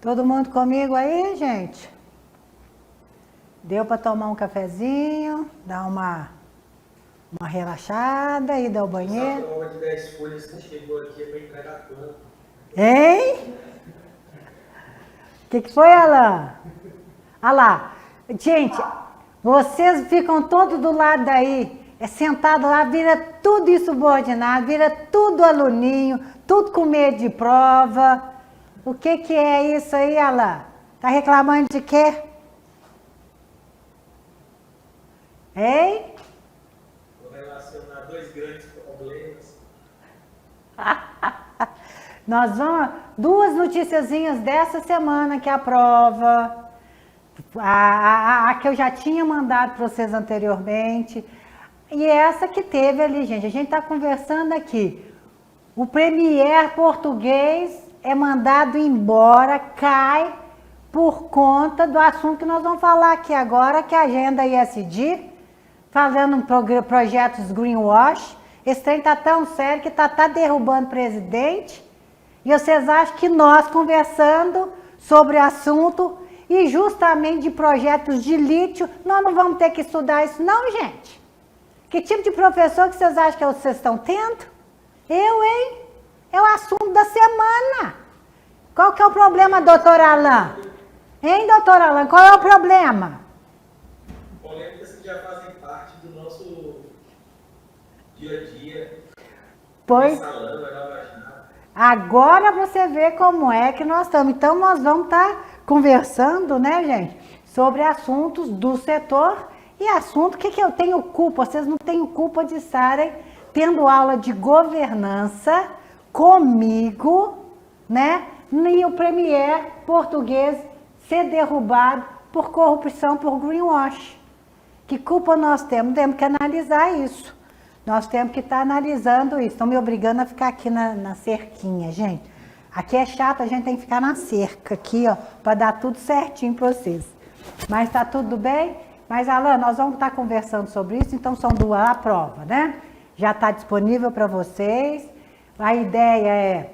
Todo mundo comigo aí, gente? Deu para tomar um cafezinho, dar uma relaxada, ir ao banheiro? Essa prova de 10 folhas que chegou aqui é para entregar quanto? Hein? O que foi, Alan? Olha lá. Gente, vocês ficam todos do lado daí, sentado lá, vira tudo insubordinado, vira tudo aluninho, tudo com medo de prova. O que é isso aí, Alan? Tá reclamando de quê? Hein? Vou relacionar dois grandes problemas. Nós vamos... Duas noticiazinhas dessa semana que é a prova. A que eu já tinha mandado para vocês anteriormente. E essa que teve ali, gente. A gente está conversando aqui. O premier português é mandado embora, cai por conta do assunto que nós vamos falar aqui agora, que é a agenda ISD, fazendo projetos greenwash. Esse trem está tão sério que está derrubando o presidente. E vocês acham que nós, conversando sobre o assunto e justamente de projetos de lítio, nós não vamos ter que estudar isso não, gente? Que tipo de professor que vocês acham que vocês estão tendo? Eu, hein? É o assunto da semana. Qual que é o problema, doutor Alan? Hein, doutor Alan? Qual é o problema? Polêmicas que já fazem parte do nosso dia a dia. Pois... Salão, Agora você vê como é que nós estamos. Então, nós vamos estar conversando, né, gente, sobre assuntos do setor e assunto que eu tenho culpa. Vocês não têm culpa de estarem tendo aula de governança comigo, né, e o premier português ser derrubado por corrupção, por greenwash. Que culpa nós temos? Temos que analisar isso. Nós temos que estar analisando isso. Estão me obrigando a ficar aqui na cerquinha, gente. Aqui é chato, a gente tem que ficar na cerca aqui, ó, para dar tudo certinho para vocês. Mas tá tudo bem? Mas, Alan, nós vamos estar conversando sobre isso, então são duas a prova, né? Já está disponível para vocês. A ideia é,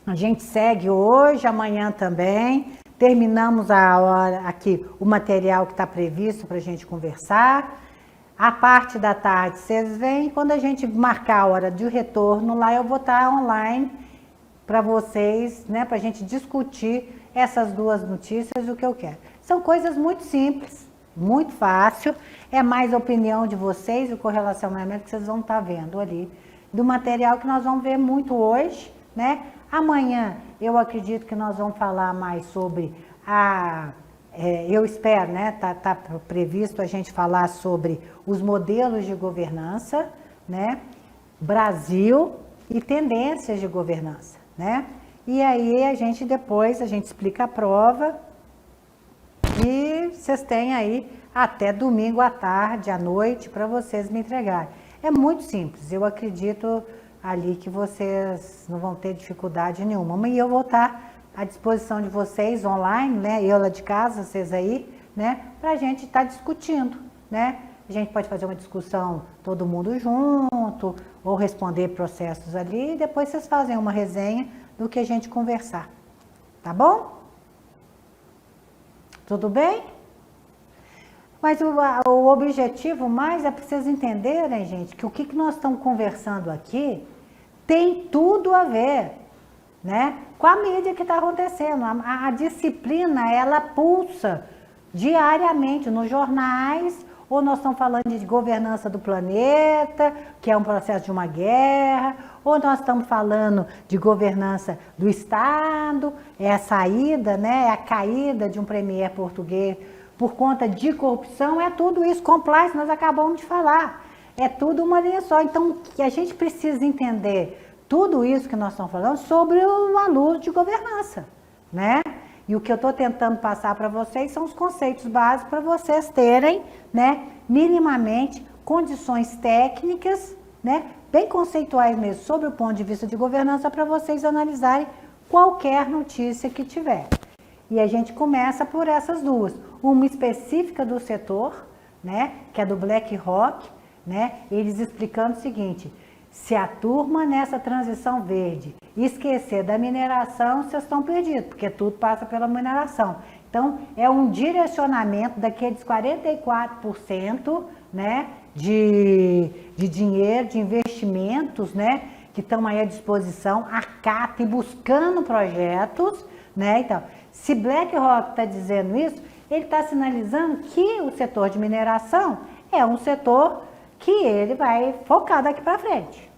a gente segue hoje, amanhã também. Terminamos a hora aqui, o material que está previsto para a gente conversar. A parte da tarde, vocês vêm, quando a gente marcar a hora de retorno, lá eu vou estar online para vocês, né, para a gente discutir essas duas notícias, o que eu quero. São coisas muito simples, muito fácil, é mais a opinião de vocês, o correlacionamento que vocês vão estar vendo ali, do material que nós vamos ver muito hoje, né? Amanhã, eu acredito que nós vamos falar mais sobre eu espero, né, tá previsto a gente falar sobre os modelos de governança, né, Brasil e tendências de governança, né, e aí depois a gente explica a prova e vocês têm aí até domingo à tarde, à noite, para vocês me entregarem. É muito simples, eu acredito ali que vocês não vão ter dificuldade nenhuma, e eu vou estar à disposição de vocês online, né, eu lá de casa, vocês aí, né, para a gente estar discutindo, né, a gente pode fazer uma discussão todo mundo junto, ou responder processos ali, e depois vocês fazem uma resenha do que a gente conversar, tá bom? Tudo bem? Mas o objetivo mais é para vocês entenderem, gente, que o que nós estamos conversando aqui tem tudo a ver, né, com a mídia que está acontecendo. A disciplina, ela pulsa diariamente nos jornais, ou nós estamos falando de governança do planeta, que é um processo de uma guerra, ou nós estamos falando de governança do Estado, é a saída, né, é a caída de um premier português por conta de corrupção, é tudo isso, compliance, nós acabamos de falar, é tudo uma linha só. Então, a gente precisa entender tudo isso que nós estamos falando sobre a luz de governança, né? E o que eu estou tentando passar para vocês são os conceitos básicos para vocês terem, né, minimamente condições técnicas, né, bem conceituais mesmo, sobre o ponto de vista de governança, para vocês analisarem qualquer notícia que tiver. E a gente começa por essas duas, uma específica do setor, né, que é do BlackRock, né, eles explicando o seguinte: Se a turma nessa transição verde esquecer da mineração, vocês estão perdidos, porque tudo passa pela mineração. Então, é um direcionamento daqueles 44%, né, de dinheiro, de investimentos, né, que estão aí à disposição, a CATA e buscando projetos, né? Então, se BlackRock está dizendo isso, ele está sinalizando que o setor de mineração é um setor que ele vai focar daqui para frente.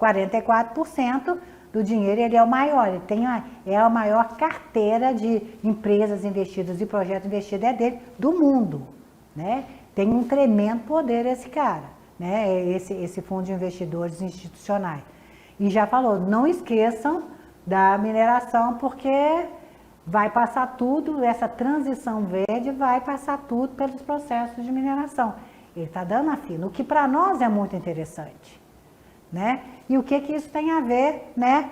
44% do dinheiro, ele é o maior, ele tem a maior carteira de empresas investidas e projetos investidos dele do mundo, né? Tem um tremendo poder esse cara, né? Esse fundo de investidores institucionais. E já falou, não esqueçam da mineração, porque vai passar tudo, essa transição verde vai passar tudo pelos processos de mineração. Ele está dando a fila, o que para nós é muito interessante, né? E o que isso tem a ver, né?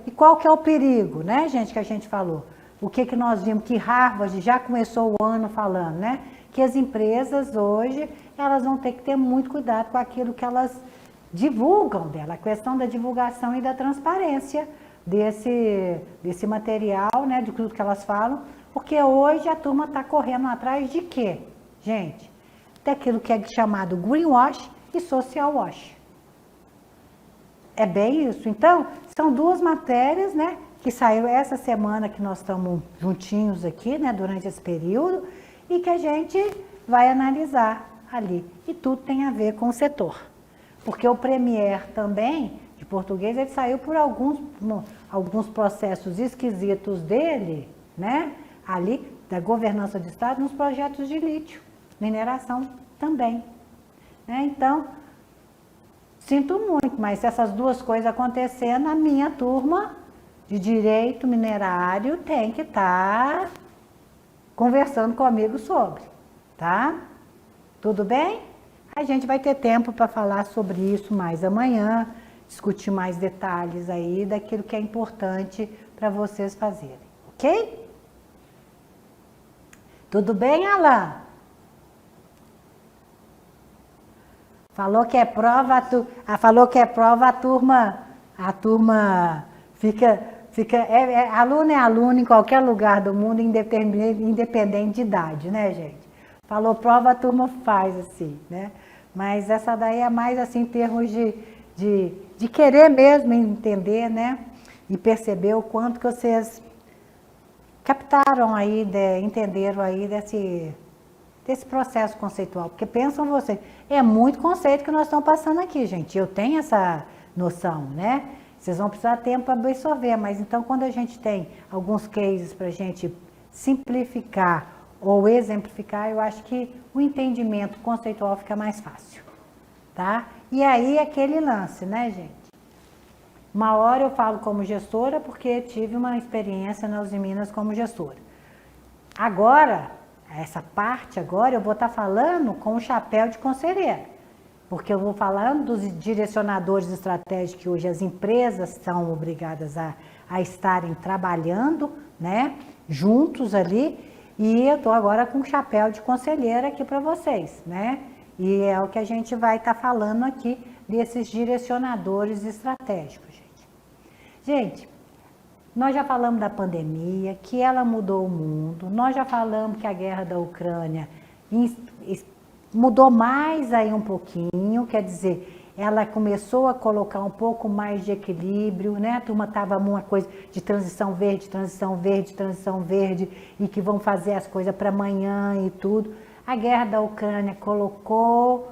E qual que é o perigo, né, gente, que a gente falou? O que nós vimos, que Harvard já começou o ano falando, né? Que as empresas hoje, elas vão ter que ter muito cuidado com aquilo que elas divulgam dela, a questão da divulgação e da transparência desse material, né, de tudo que elas falam, porque hoje a turma está correndo atrás de quê, gente? Daquilo que é chamado greenwash e social wash. É bem isso. Então, são duas matérias, né, que saíram essa semana que nós estamos juntinhos aqui, né, durante esse período, e que a gente vai analisar ali. E tudo tem a ver com o setor. Porque o Premier também, de português, ele saiu por alguns processos esquisitos dele, né, ali, da governança de Estado, nos projetos de lítio, mineração também. Né? Então, sinto muito, mas se essas duas coisas acontecendo, a minha turma de direito minerário tem que estar conversando comigo sobre, tá? Tudo bem? A gente vai ter tempo para falar sobre isso mais amanhã, discutir mais detalhes aí daquilo que é importante para vocês fazerem, ok? Tudo bem, Alan? Falou que é prova, a turma fica aluno é aluno em qualquer lugar do mundo, independente de idade, né, gente? Falou prova, a turma faz assim, né? Mas essa daí é mais assim em termos de querer mesmo entender, né? E perceber o quanto que vocês captaram aí, entenderam aí desse processo conceitual. Porque pensam vocês, é muito conceito que nós estamos passando aqui, gente. Eu tenho essa noção, né? Vocês vão precisar de tempo para absorver, mas então quando a gente tem alguns cases para a gente simplificar ou exemplificar, eu acho que o entendimento conceitual fica mais fácil, tá? E aí aquele lance, né, gente? Uma hora eu falo como gestora porque tive uma experiência na Uzi Minas como gestora. Agora, essa parte agora eu vou estar falando com o chapéu de conselheira. Porque eu vou falando dos direcionadores estratégicos que hoje as empresas são obrigadas a estarem trabalhando, né, juntos ali, e eu estou agora com o chapéu de conselheira aqui para vocês, né, e é o que a gente vai estar falando aqui desses direcionadores estratégicos, gente. Gente, nós já falamos da pandemia, que ela mudou o mundo, nós já falamos que a guerra da Ucrânia mudou mais aí um pouquinho, quer dizer, ela começou a colocar um pouco mais de equilíbrio, né? A turma estava uma coisa de transição verde, e que vão fazer as coisas para amanhã e tudo. A guerra da Ucrânia colocou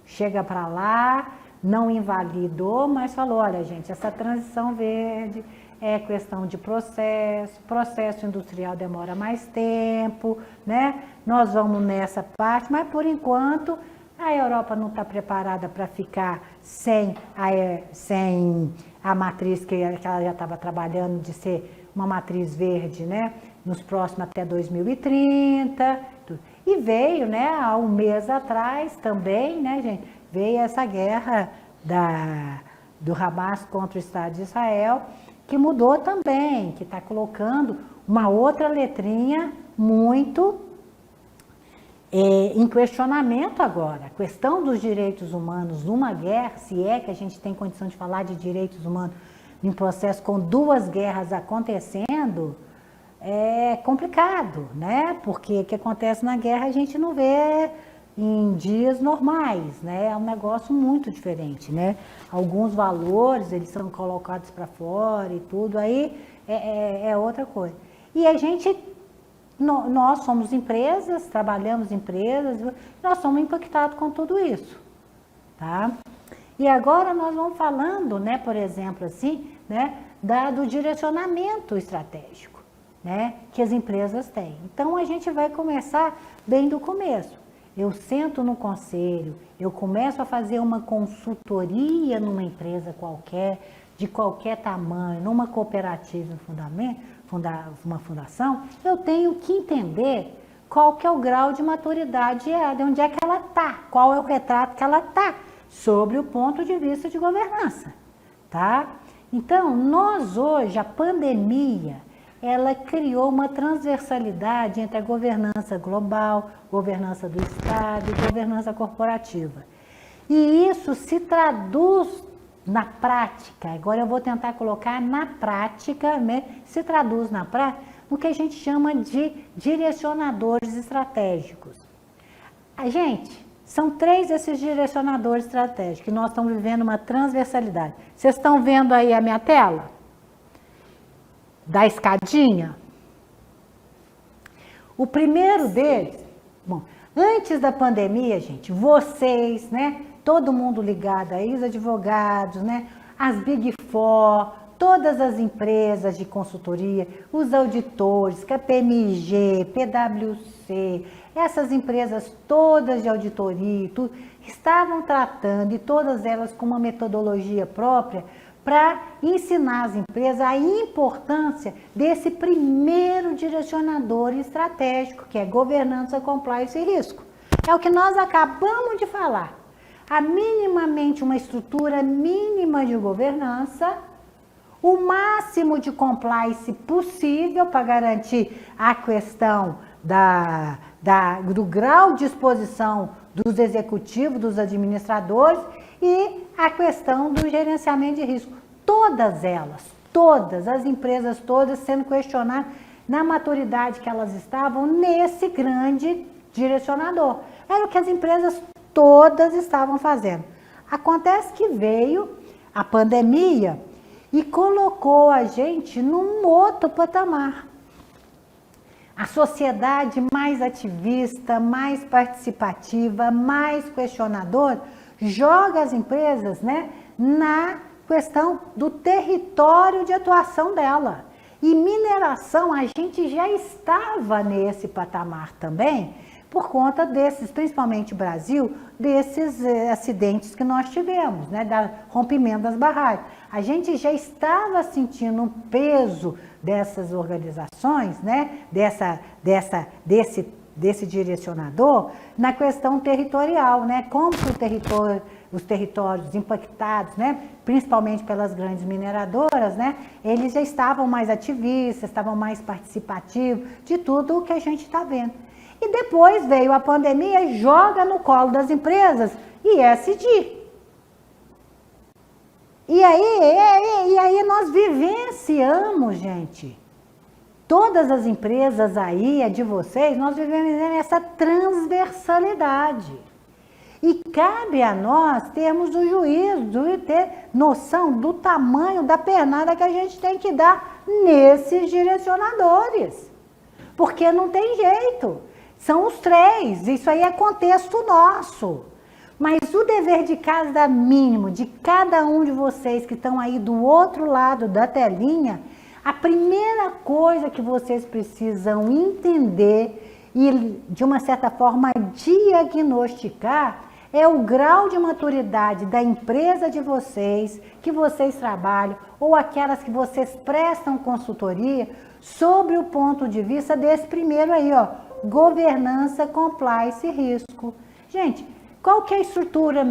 chega para lá, não invalidou, mas falou, olha gente, essa transição verde é questão de processo industrial demora mais tempo, né? Nós vamos nessa parte, mas por enquanto a Europa não está preparada para ficar sem a matriz que ela já estava trabalhando de ser uma matriz verde, né? Nos próximos até 2030. E veio, né, há um mês atrás também, né, gente? Veio essa guerra do Hamas contra o Estado de Israel, que mudou também, que está colocando uma outra letrinha muito em questionamento agora. A questão dos direitos humanos numa guerra, se é que a gente tem condição de falar de direitos humanos em processo com 2 guerras acontecendo, é complicado, né? Porque o que acontece na guerra a gente não vê em dias normais, né? É um negócio muito diferente, né? Alguns valores, eles são colocados para fora e tudo, aí é outra coisa. E a gente, nós somos empresas, trabalhamos em empresas, nós somos impactados com tudo isso, tá? E agora nós vamos falando, né, por exemplo, assim, né, do direcionamento estratégico, né, que as empresas têm. Então, a gente vai começar bem do começo. Eu sento no conselho, eu começo a fazer uma consultoria numa empresa qualquer, de qualquer tamanho, numa cooperativa, uma fundação, eu tenho que entender qual que é o grau de maturidade, de onde é que ela está, qual é o retrato que ela está, sobre o ponto de vista de governança, tá? Então, nós hoje, a pandemia, ela criou uma transversalidade entre a governança global, governança do Estado e governança corporativa. E isso se traduz na prática, agora eu vou tentar colocar na prática, né? Se traduz na prática, no que a gente chama de direcionadores estratégicos. São 3 esses direcionadores estratégicos, que nós estamos vivendo uma transversalidade. Vocês estão vendo aí a minha tela? Da escadinha? O primeiro deles, bom, antes da pandemia, gente, vocês, né, todo mundo ligado aí, os advogados, né, as Big Four, todas as empresas de consultoria, os auditores, KPMG, PwC, essas empresas todas de auditoria, tudo, estavam tratando, e todas elas com uma metodologia própria, para ensinar as empresas a importância desse primeiro direcionador estratégico, que é governança, compliance e risco. É o que nós acabamos de falar. Uma estrutura mínima de governança, o máximo de compliance possível para garantir a questão do grau de exposição dos executivos, dos administradores e a questão do gerenciamento de risco. Todas elas, todas as empresas todas sendo questionadas na maturidade que elas estavam nesse grande direcionador. Era o que as empresas todas estavam fazendo. Acontece que veio a pandemia e colocou a gente num outro patamar. A sociedade mais ativista, mais participativa, mais questionadora, joga as empresas, né, na questão do território de atuação dela. E mineração, a gente já estava nesse patamar também, por conta desses, principalmente Brasil, desses acidentes que nós tivemos, né, da rompimento das barragens. A gente já estava sentindo um peso dessas organizações, né, desse direcionador na questão territorial, né, como que os territórios impactados, né, principalmente pelas grandes mineradoras, né, eles já estavam mais ativistas, estavam mais participativos de tudo o que a gente está vendo. E depois veio a pandemia e joga no colo das empresas ESG. E aí nós vivenciamos, gente, todas as empresas aí, a de vocês, nós vivemos essa transversalidade. E cabe a nós termos o juízo e ter noção do tamanho da pernada que a gente tem que dar nesses direcionadores. Porque não tem jeito. São os 3, isso aí é contexto nosso. Mas o dever de casa mínimo de cada um de vocês que estão aí do outro lado da telinha, a primeira coisa que vocês precisam entender e, de uma certa forma, diagnosticar é o grau de maturidade da empresa de vocês, que vocês trabalham, ou aquelas que vocês prestam consultoria, sobre o ponto de vista desse primeiro aí, ó, governança, compliance e risco. Gente, qual que é a estrutura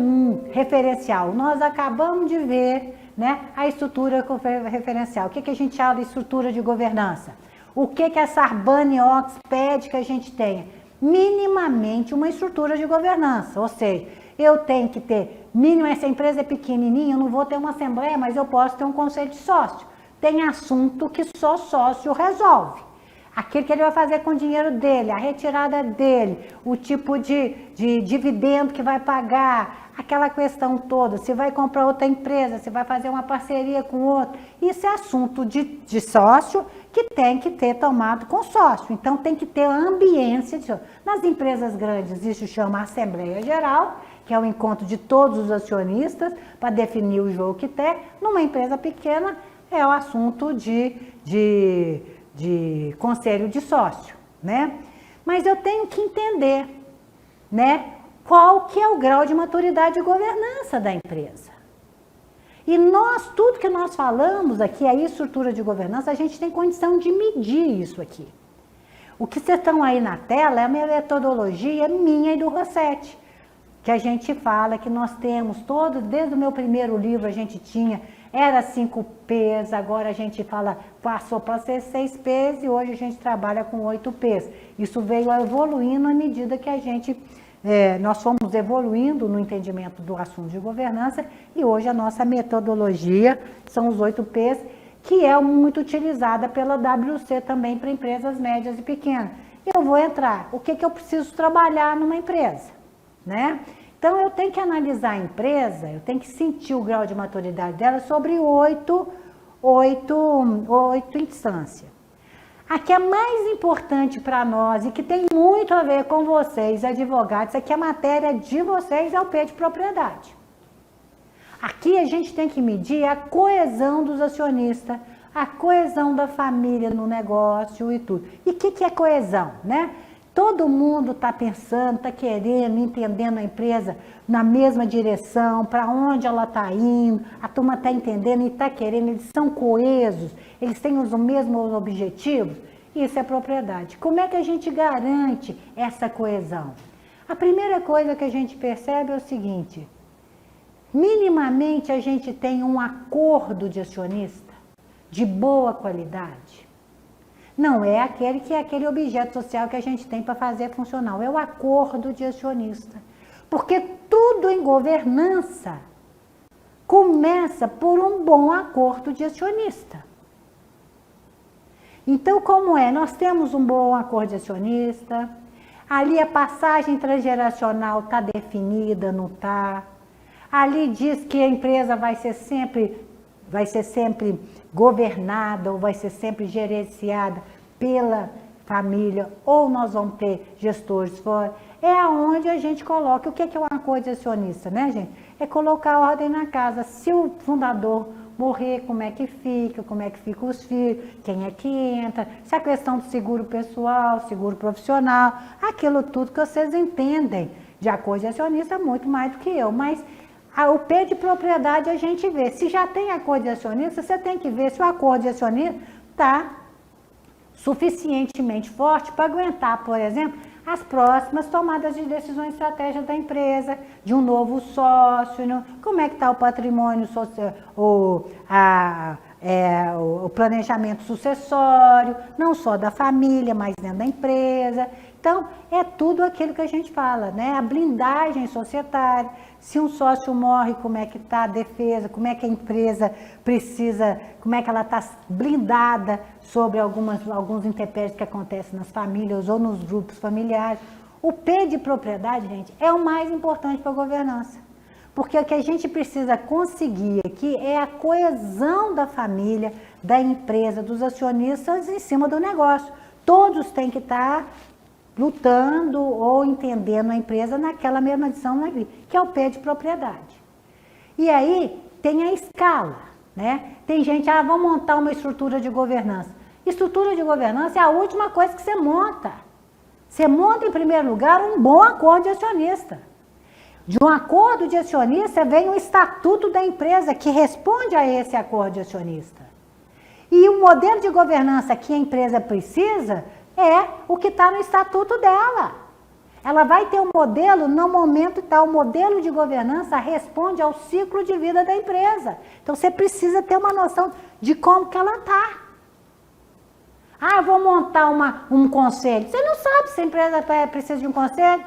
referencial? Nós acabamos de ver, né, a estrutura referencial. O que a gente chama de estrutura de governança? O que a Sarbanes-Oxley pede que a gente tenha? minimamente uma estrutura de governança, ou seja, eu tenho que ter, mínimo, essa empresa é pequenininha, eu não vou ter uma assembleia, mas eu posso ter um conselho de sócio. Tem assunto que só sócio resolve. Aquilo que ele vai fazer com o dinheiro dele, a retirada dele, o tipo de dividendo que vai pagar, aquela questão toda, se vai comprar outra empresa, se vai fazer uma parceria com outra. Isso é assunto de sócio que tem que ter tomado com sócio. Então tem que ter a ambiência de sócio. Nas empresas grandes isso chama Assembleia Geral, que é o encontro de todos os acionistas para definir o jogo que tem. Numa empresa pequena é o assunto de conselho de sócio, né? Mas eu tenho que entender, né, qual que é o grau de maturidade e governança da empresa. E tudo que nós falamos aqui, a estrutura de governança, a gente tem condição de medir isso aqui. O que vocês estão aí na tela é a minha metodologia minha e do Rossetti, que a gente fala que nós temos desde o meu primeiro livro a gente tinha, era 5 P's, agora a gente passou para ser 6 P's e hoje a gente trabalha com 8 P's. Isso veio evoluindo à medida que nós fomos evoluindo no entendimento do assunto de governança e hoje a nossa metodologia são os 8 P's, que é muito utilizada pela WC também para empresas médias e pequenas. Eu vou entrar, o que eu preciso trabalhar numa empresa, né? Então, eu tenho que analisar a empresa, eu tenho que sentir o grau de maturidade dela sobre 8 instâncias. A que é mais importante para nós e que tem muito a ver com vocês, advogados, é que a matéria de vocês é o P de propriedade. Aqui a gente tem que medir a coesão dos acionistas, a coesão da família no negócio e tudo. E o que é coesão, né? Todo mundo está pensando, está querendo, entendendo a empresa na mesma direção, para onde ela está indo, a turma está entendendo e está querendo, eles são coesos, eles têm os mesmos objetivos. Isso é propriedade. Como é que a gente garante essa coesão? A primeira coisa que a gente percebe é o seguinte, minimamente a gente tem um acordo de acionista de boa qualidade. Não é aquele objeto social que a gente tem para fazer funcional, é o acordo de acionista. Porque tudo em governança começa por um bom acordo de acionista. Então, como é? Nós temos um bom acordo de acionista, ali a passagem transgeracional está definida, não está? Ali diz que a empresa vai ser sempre governada ou vai ser sempre gerenciada pela família ou nós vamos ter gestores fora. É aonde a gente coloca, o que é um acordo de acionista, né, gente? É colocar ordem na casa. Se o fundador morrer, como é que fica os filhos, quem é que entra, se a questão do seguro pessoal, seguro profissional, aquilo tudo que vocês entendem de acordo de acionista muito mais do que eu, mas o P de propriedade a gente vê. Se já tem acordo de acionista, você tem que ver se o acordo de acionista está suficientemente forte para aguentar, por exemplo, as próximas tomadas de decisões estratégicas da empresa, de um novo sócio, como é que está o patrimônio social, o planejamento sucessório, não só da família, mas dentro da empresa. Então, é tudo aquilo que a gente fala, né? A blindagem societária, se um sócio morre, como é que está a defesa, como é que a empresa precisa, como é que ela está blindada sobre alguns intempéries que acontecem nas famílias ou nos grupos familiares. O P de propriedade, gente, é o mais importante para a governança. Porque o que a gente precisa conseguir aqui é a coesão da família, da empresa, dos acionistas em cima do negócio. Todos têm que estar lutando ou entendendo a empresa naquela mesma direção, que é o P de propriedade. E aí tem a escala, né? Tem gente, vamos montar uma estrutura de governança. Estrutura de governança é a última coisa que você monta. Você monta, em primeiro lugar, um bom acordo de acionista. De um acordo de acionista vem o estatuto da empresa que responde a esse acordo de acionista. E o modelo de governança que a empresa precisa é o que está no estatuto dela. Ela vai ter um modelo no momento tal, o modelo de governança responde ao ciclo de vida da empresa. Então você precisa ter uma noção de como que ela está. Ah, vou montar um conselho. Você não sabe se a empresa precisa de um conselho.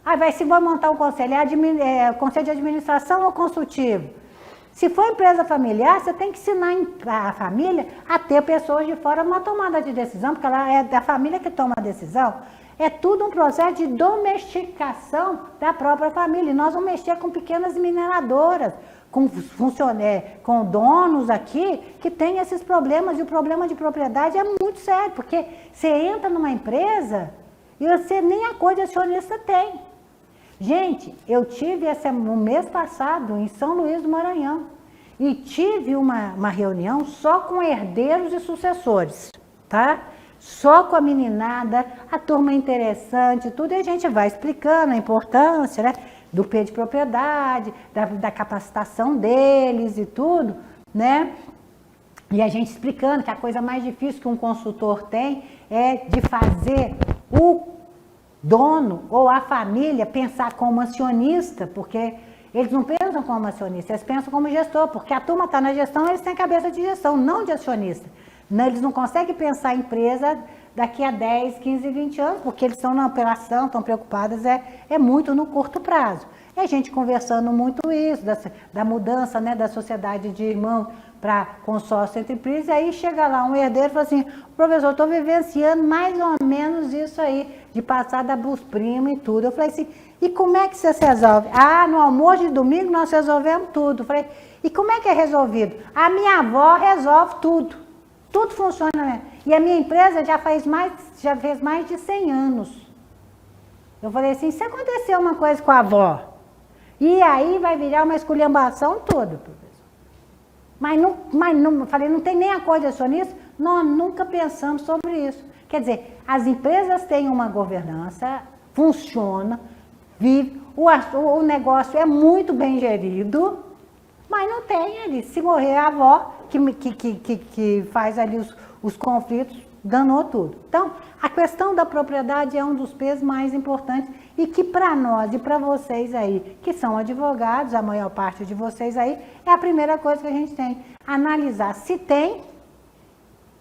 Ah, se vai montar um conselho, conselho de administração ou consultivo? Se for empresa familiar, você tem que ensinar a família a ter pessoas de fora numa tomada de decisão, porque ela é da família que toma a decisão. É tudo um processo de domesticação da própria família. E nós vamos mexer com pequenas mineradoras, com donos aqui que têm esses problemas. E o problema de propriedade é muito sério, porque você entra numa empresa e você nem a coisa de acionista tem. Gente, eu tive no mês passado em São Luís do Maranhão e tive uma reunião só com herdeiros e sucessores, tá? Só com a meninada, a turma interessante, tudo, e a gente vai explicando a importância, né, do P de propriedade, da capacitação deles e tudo, né? E a gente explicando que a coisa mais difícil que um consultor tem é de fazer o dono ou a família pensar como acionista, porque eles não pensam como acionista, eles pensam como gestor, porque a turma está na gestão, eles têm cabeça de gestão, não de acionista. Não, eles não conseguem pensar a empresa daqui a 10, 15, 20 anos, porque eles estão na operação, estão preocupados, é muito no curto prazo. E a gente conversando muito isso, da mudança, né, da sociedade de irmão para consórcio entre empresas, aí chega lá um herdeiro e fala assim, professor, estou vivenciando mais ou menos isso aí, de passar da Busprimo e tudo. Eu falei assim, e como é que você se resolve? Ah, no almoço de domingo nós resolvemos tudo. Eu falei, e como é que é resolvido? A minha avó resolve tudo. Tudo funciona, né? E a minha empresa já fez mais de 100 anos. Eu falei assim, se acontecer uma coisa com a avó, e aí vai virar uma esculhambação toda, professor. Falei, não tem nem acordo de acionista? Nós nunca pensamos sobre isso. Quer dizer, as empresas têm uma governança, funciona, vive, o negócio é muito bem gerido, mas não tem ali. Se morrer a avó, que faz ali os conflitos, danou tudo. Então, a questão da propriedade é um dos pesos mais importantes e que para nós e para vocês aí, que são advogados, a maior parte de vocês aí, é a primeira coisa que a gente tem. Analisar se tem,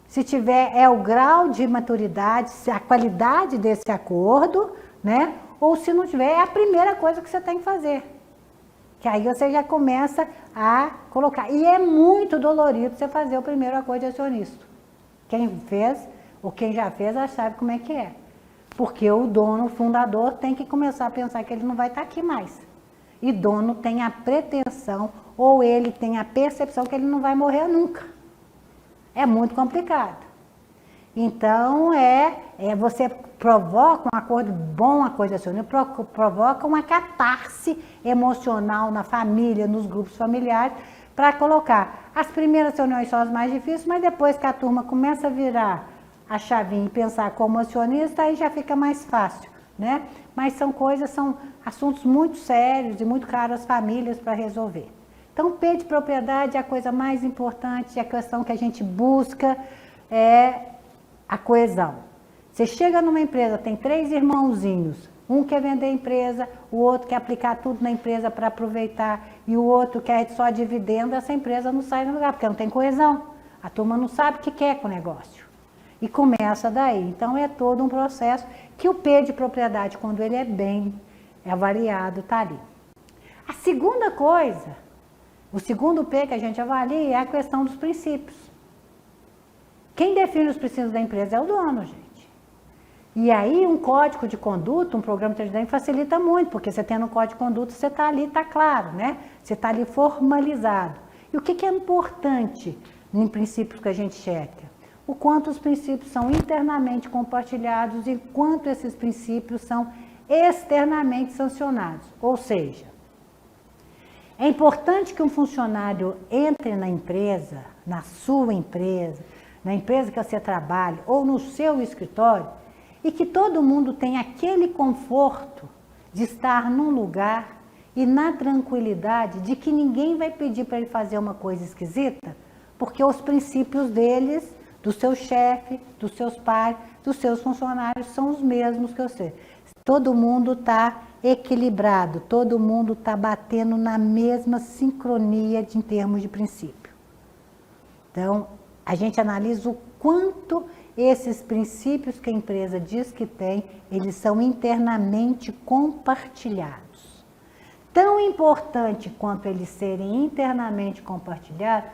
se tiver, é o grau de maturidade, a qualidade desse acordo, né? Ou se não tiver, é a primeira coisa que você tem que fazer. Que aí você já começa a colocar. E é muito dolorido você fazer o primeiro acordo de acionista. Quem fez, ou quem já fez, já sabe como é que é. Porque o dono, o fundador, tem que começar a pensar que ele não vai estar aqui mais. E dono tem a pretensão, ou ele tem a percepção que ele não vai morrer nunca. É muito complicado. Então, você provoca um acordo bom, a coisa assim, provoca uma catarse emocional na família, nos grupos familiares, para colocar. As primeiras reuniões são as mais difíceis, mas depois que a turma começa a virar a chavinha e pensar como acionista, aí já fica mais fácil, né? Mas são assuntos muito sérios e muito caros às famílias para resolver. Então, P de propriedade é a coisa mais importante, é a questão que a gente busca, é a coesão. Você chega numa empresa, tem 3 irmãozinhos, um quer vender a empresa, o outro quer aplicar tudo na empresa para aproveitar e o outro quer só dividendo, essa empresa não sai do lugar, porque não tem coesão. A turma não sabe o que quer com o negócio. E começa daí. Então, é todo um processo que o P de propriedade, quando ele é bem avaliado, está ali. A segunda coisa, o segundo P que a gente avalia é a questão dos princípios. Quem define os princípios da empresa é o dono, gente. E aí um código de conduta, um programa de treinamento facilita muito, porque você tendo um código de conduta, você está ali, está claro, né? Você está ali formalizado. E o que é importante em princípios que a gente checa? O quanto os princípios são internamente compartilhados e quanto esses princípios são externamente sancionados. Ou seja, é importante que um funcionário entre na empresa, na sua empresa, na empresa que você trabalha ou no seu escritório, e que todo mundo tenha aquele conforto de estar num lugar e na tranquilidade de que ninguém vai pedir para ele fazer uma coisa esquisita, porque os princípios deles, do seu chefe, dos seus pares, dos seus funcionários são os mesmos que você. Todo mundo está equilibrado, todo mundo está batendo na mesma sincronia em termos de princípio. Então, a gente analisa o quanto esses princípios que a empresa diz que tem, eles são internamente compartilhados. Tão importante quanto eles serem internamente compartilhados,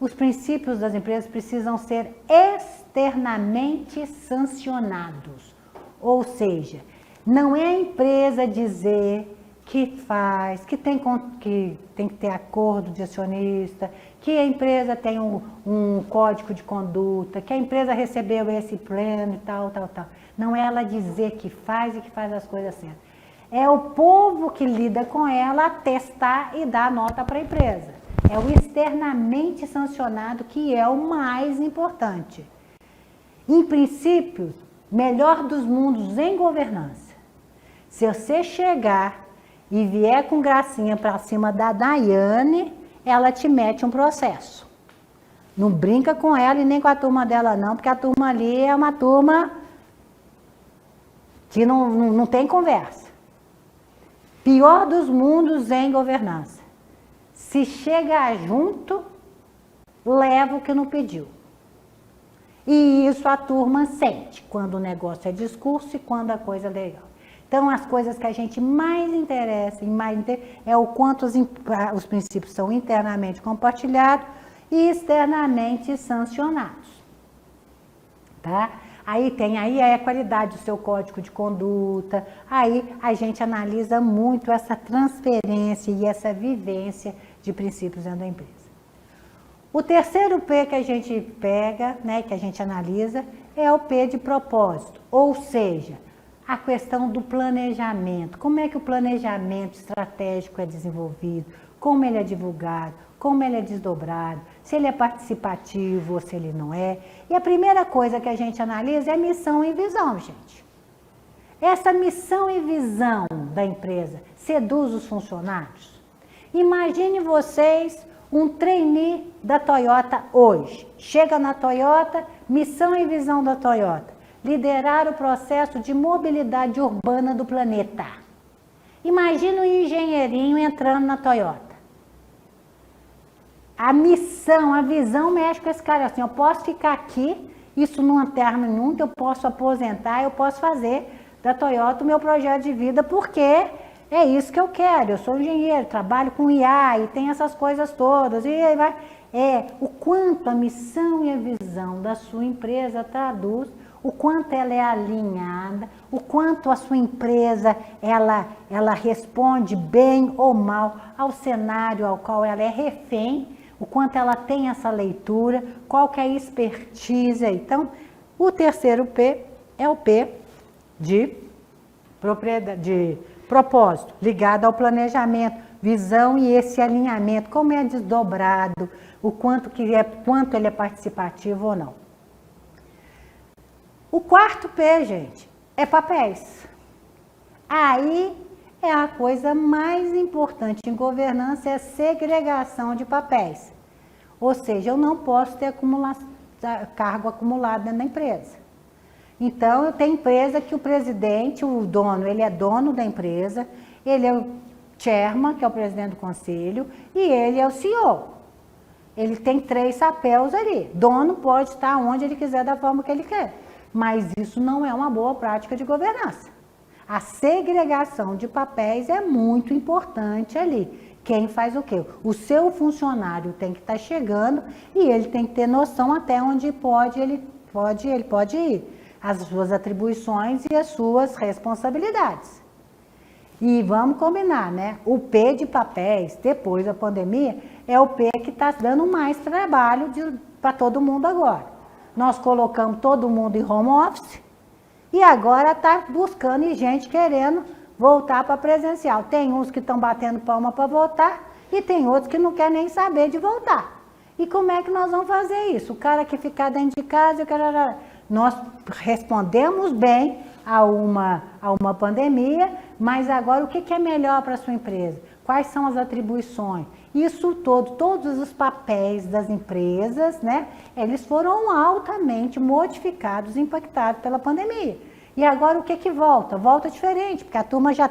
os princípios das empresas precisam ser externamente sancionados. Ou seja, não é a empresa dizer que faz, que tem que ter acordo de acionista, que a empresa tem um código de conduta, que a empresa recebeu esse plano e tal. Não é ela dizer que faz e que faz as coisas certas. É o povo que lida com ela atestar e dar nota para a empresa. É o externamente sancionado que é o mais importante. Em princípio, melhor dos mundos em governança. Se você chegar e vier com gracinha para cima da Daiane, ela te mete um processo. Não brinca com ela e nem com a turma dela não, porque a turma ali é uma turma que não tem conversa. Pior dos mundos em governança. Se chegar junto, leva o que não pediu. E isso a turma sente, quando o negócio é discurso e quando a coisa é legal. Então, as coisas que a gente mais interessa é o quanto os princípios são internamente compartilhados e externamente sancionados. Tá? Aí é a qualidade do seu código de conduta, aí a gente analisa muito essa transferência e essa vivência de princípios dentro da empresa. O terceiro P que a gente pega, né, que a gente analisa, é o P de propósito, ou seja, a questão do planejamento. Como é que o planejamento estratégico é desenvolvido, como ele é divulgado, como ele é desdobrado, se ele é participativo ou se ele não é. E a primeira coisa que a gente analisa é missão e visão, gente. Essa missão e visão da empresa seduz os funcionários? Imagine vocês um trainee da Toyota hoje. Chega na Toyota, missão e visão da Toyota. Liderar o processo de mobilidade urbana do planeta. Imagina um engenheirinho entrando na Toyota. A missão, a visão mexe com esse cara assim, eu posso ficar aqui, isso não termina nunca, eu posso aposentar, eu posso fazer da Toyota o meu projeto de vida, porque é isso que eu quero, eu sou engenheiro, trabalho com IA e tem essas coisas todas, e aí vai. O quanto a missão e a visão da sua empresa traduz, o quanto ela é alinhada, o quanto a sua empresa ela responde bem ou mal ao cenário ao qual ela é refém, o quanto ela tem essa leitura, qual que é a expertise. Então, o terceiro P é o P de propósito, ligado ao planejamento, visão e esse alinhamento, como é desdobrado, o quanto ele é participativo ou não. O quarto P, gente, é papéis. Aí é a coisa mais importante em governança, é a segregação de papéis. Ou seja, eu não posso ter cargo acumulado dentro da empresa. Então, eu tenho empresa que o presidente, o dono, ele é dono da empresa, ele é o chairman, que é o presidente do conselho, e ele é o CEO. Ele tem 3 chapéus ali. Dono pode estar onde ele quiser, da forma que ele quer. Mas isso não é uma boa prática de governança. A segregação de papéis é muito importante ali. Quem faz o quê? O seu funcionário tem que estar chegando e ele tem que ter noção até onde ele pode ir. As suas atribuições e as suas responsabilidades. E vamos combinar, né? O P de papéis, depois da pandemia, é o P que está dando mais trabalho para todo mundo agora. Nós colocamos todo mundo em home office e agora está buscando gente querendo voltar para presencial. Tem uns que estão batendo palma para voltar e tem outros que não querem nem saber de voltar. E como é que nós vamos fazer isso? O cara que ficar dentro de casa, nós respondemos bem a uma pandemia, mas agora o que é melhor para a sua empresa? Quais são as atribuições? Isso todos os papéis das empresas, né? Eles foram altamente modificados, impactados pela pandemia. E agora o que que volta? Volta diferente, porque a turma já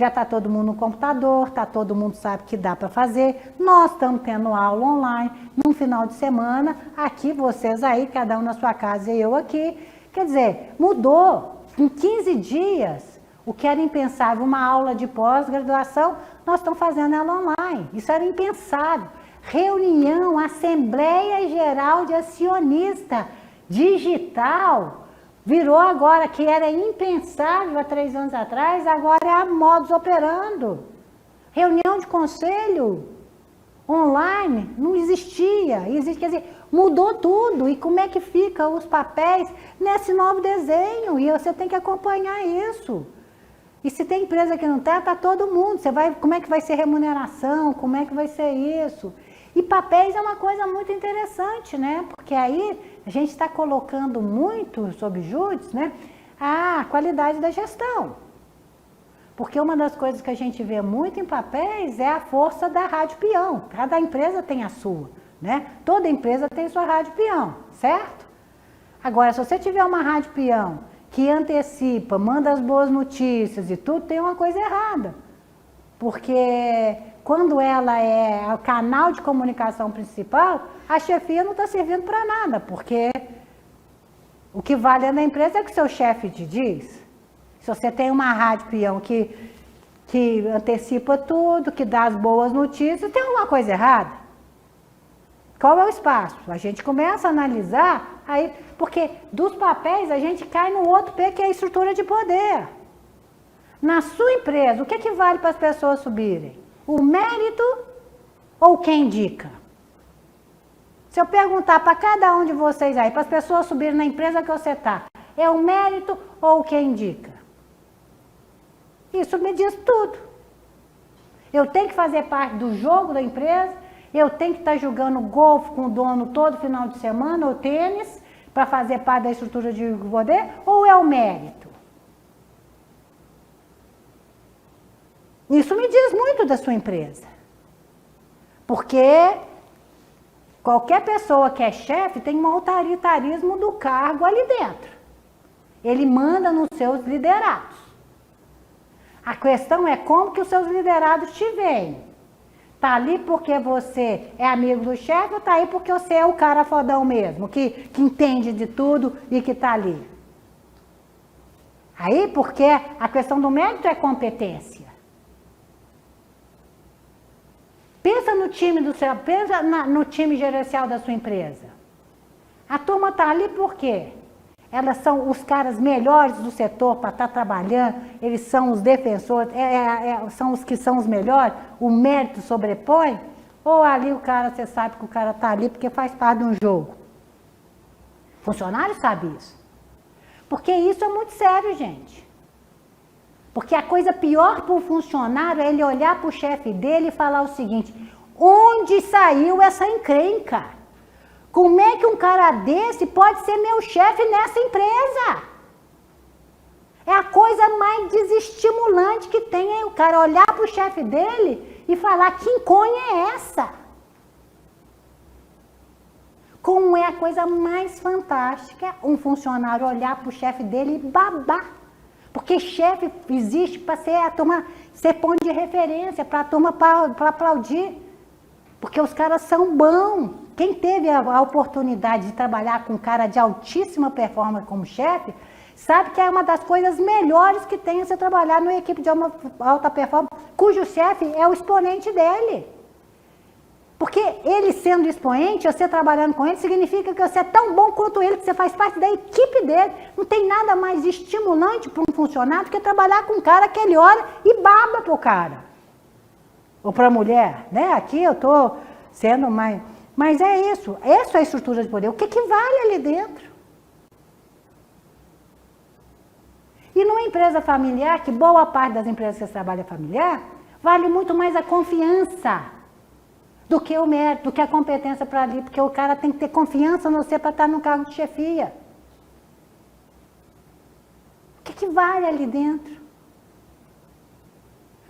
está todo mundo no computador, todo mundo sabe que dá para fazer. Nós estamos tendo aula online, num final de semana, aqui vocês aí, cada um na sua casa e eu aqui. Quer dizer, mudou. Em 15 dias, o que era impensável, uma aula de pós-graduação, nós estamos fazendo ela online. Isso era impensável. Reunião, Assembleia Geral de Acionista Digital, virou agora, que era impensável há 3 anos atrás, agora é a modus operandi. Reunião de conselho online não existia, quer dizer, mudou tudo. E como é que ficam os papéis nesse novo desenho? E você tem que acompanhar isso. E se tem empresa que não está todo mundo. Como é que vai ser remuneração? Como é que vai ser isso? E papéis é uma coisa muito interessante, né? Porque aí a gente está colocando muito sob júdice, né? A qualidade da gestão. Porque uma das coisas que a gente vê muito em papéis é a força da rádio peão. Cada empresa tem a sua, né? Toda empresa tem sua rádio peão, certo? Agora, se você tiver uma rádio peão que antecipa, manda as boas notícias e tudo, tem uma coisa errada. Porque quando ela é o canal de comunicação principal, a chefia não está servindo para nada, porque o que vale na empresa é o que seu chefe te diz. Se você tem uma rádio peão que antecipa tudo, que dá as boas notícias, tem alguma coisa errada. Qual é o espaço? A gente começa a analisar, aí, porque dos papéis a gente cai no outro P, que é a estrutura de poder. Na sua empresa, o que que vale para as pessoas subirem? O mérito ou quem indica? Se eu perguntar para cada um de vocês aí, para as pessoas subirem na empresa que você está, é o mérito ou quem indica? Isso me diz tudo. Eu tenho que fazer parte do jogo da empresa, eu tenho que estar jogando golfe com o dono todo final de semana, ou tênis, para fazer parte da estrutura de poder, ou é o mérito? Isso me diz muito da sua empresa. Porque qualquer pessoa que é chefe tem um autoritarismo do cargo ali dentro. Ele manda nos seus liderados. A questão é como que os seus liderados te veem. Tá ali porque você é amigo do chefe ou tá aí porque você é o cara fodão mesmo, que entende de tudo e que tá ali? Aí porque a questão do mérito é competência. Pensa no time no time gerencial da sua empresa. A turma tá ali por quê? Elas são os caras melhores do setor para estar trabalhando, eles são os defensores, são os que são os melhores, o mérito sobrepõe, ou ali o cara, você sabe que o cara está ali porque faz parte de um jogo. Funcionário sabe isso. Porque isso é muito sério, gente. Porque a coisa pior para o funcionário é ele olhar para o chefe dele e falar o seguinte: onde saiu essa encrenca? Como é que um cara desse pode ser meu chefe nessa empresa? É a coisa mais desestimulante que tem, é o cara olhar para o chefe dele e falar: que enconha é essa? Como é a coisa mais fantástica um funcionário olhar para o chefe dele e babar. Porque chefe existe para ser ponto de referência, para a turma para aplaudir. Porque os caras são bons. Quem teve a oportunidade de trabalhar com um cara de altíssima performance como chefe, sabe que é uma das coisas melhores que tem você trabalhar numa equipe de alta performance, cujo chefe é o exponente dele. Porque ele sendo expoente, você trabalhando com ele, significa que você é tão bom quanto ele, que você faz parte da equipe dele. Não tem nada mais estimulante para um funcionário do que trabalhar com um cara que ele olha e baba pro cara. Ou para a mulher, né? Aqui eu estou sendo mais... Mas é isso, essa é a estrutura de poder. O que que vale ali dentro? E numa empresa familiar, que boa parte das empresas que você trabalha familiar, vale muito mais a confiança do que o mérito, do que a competência para ali, porque o cara tem que ter confiança no você para estar no cargo de chefia. O que que vale ali dentro?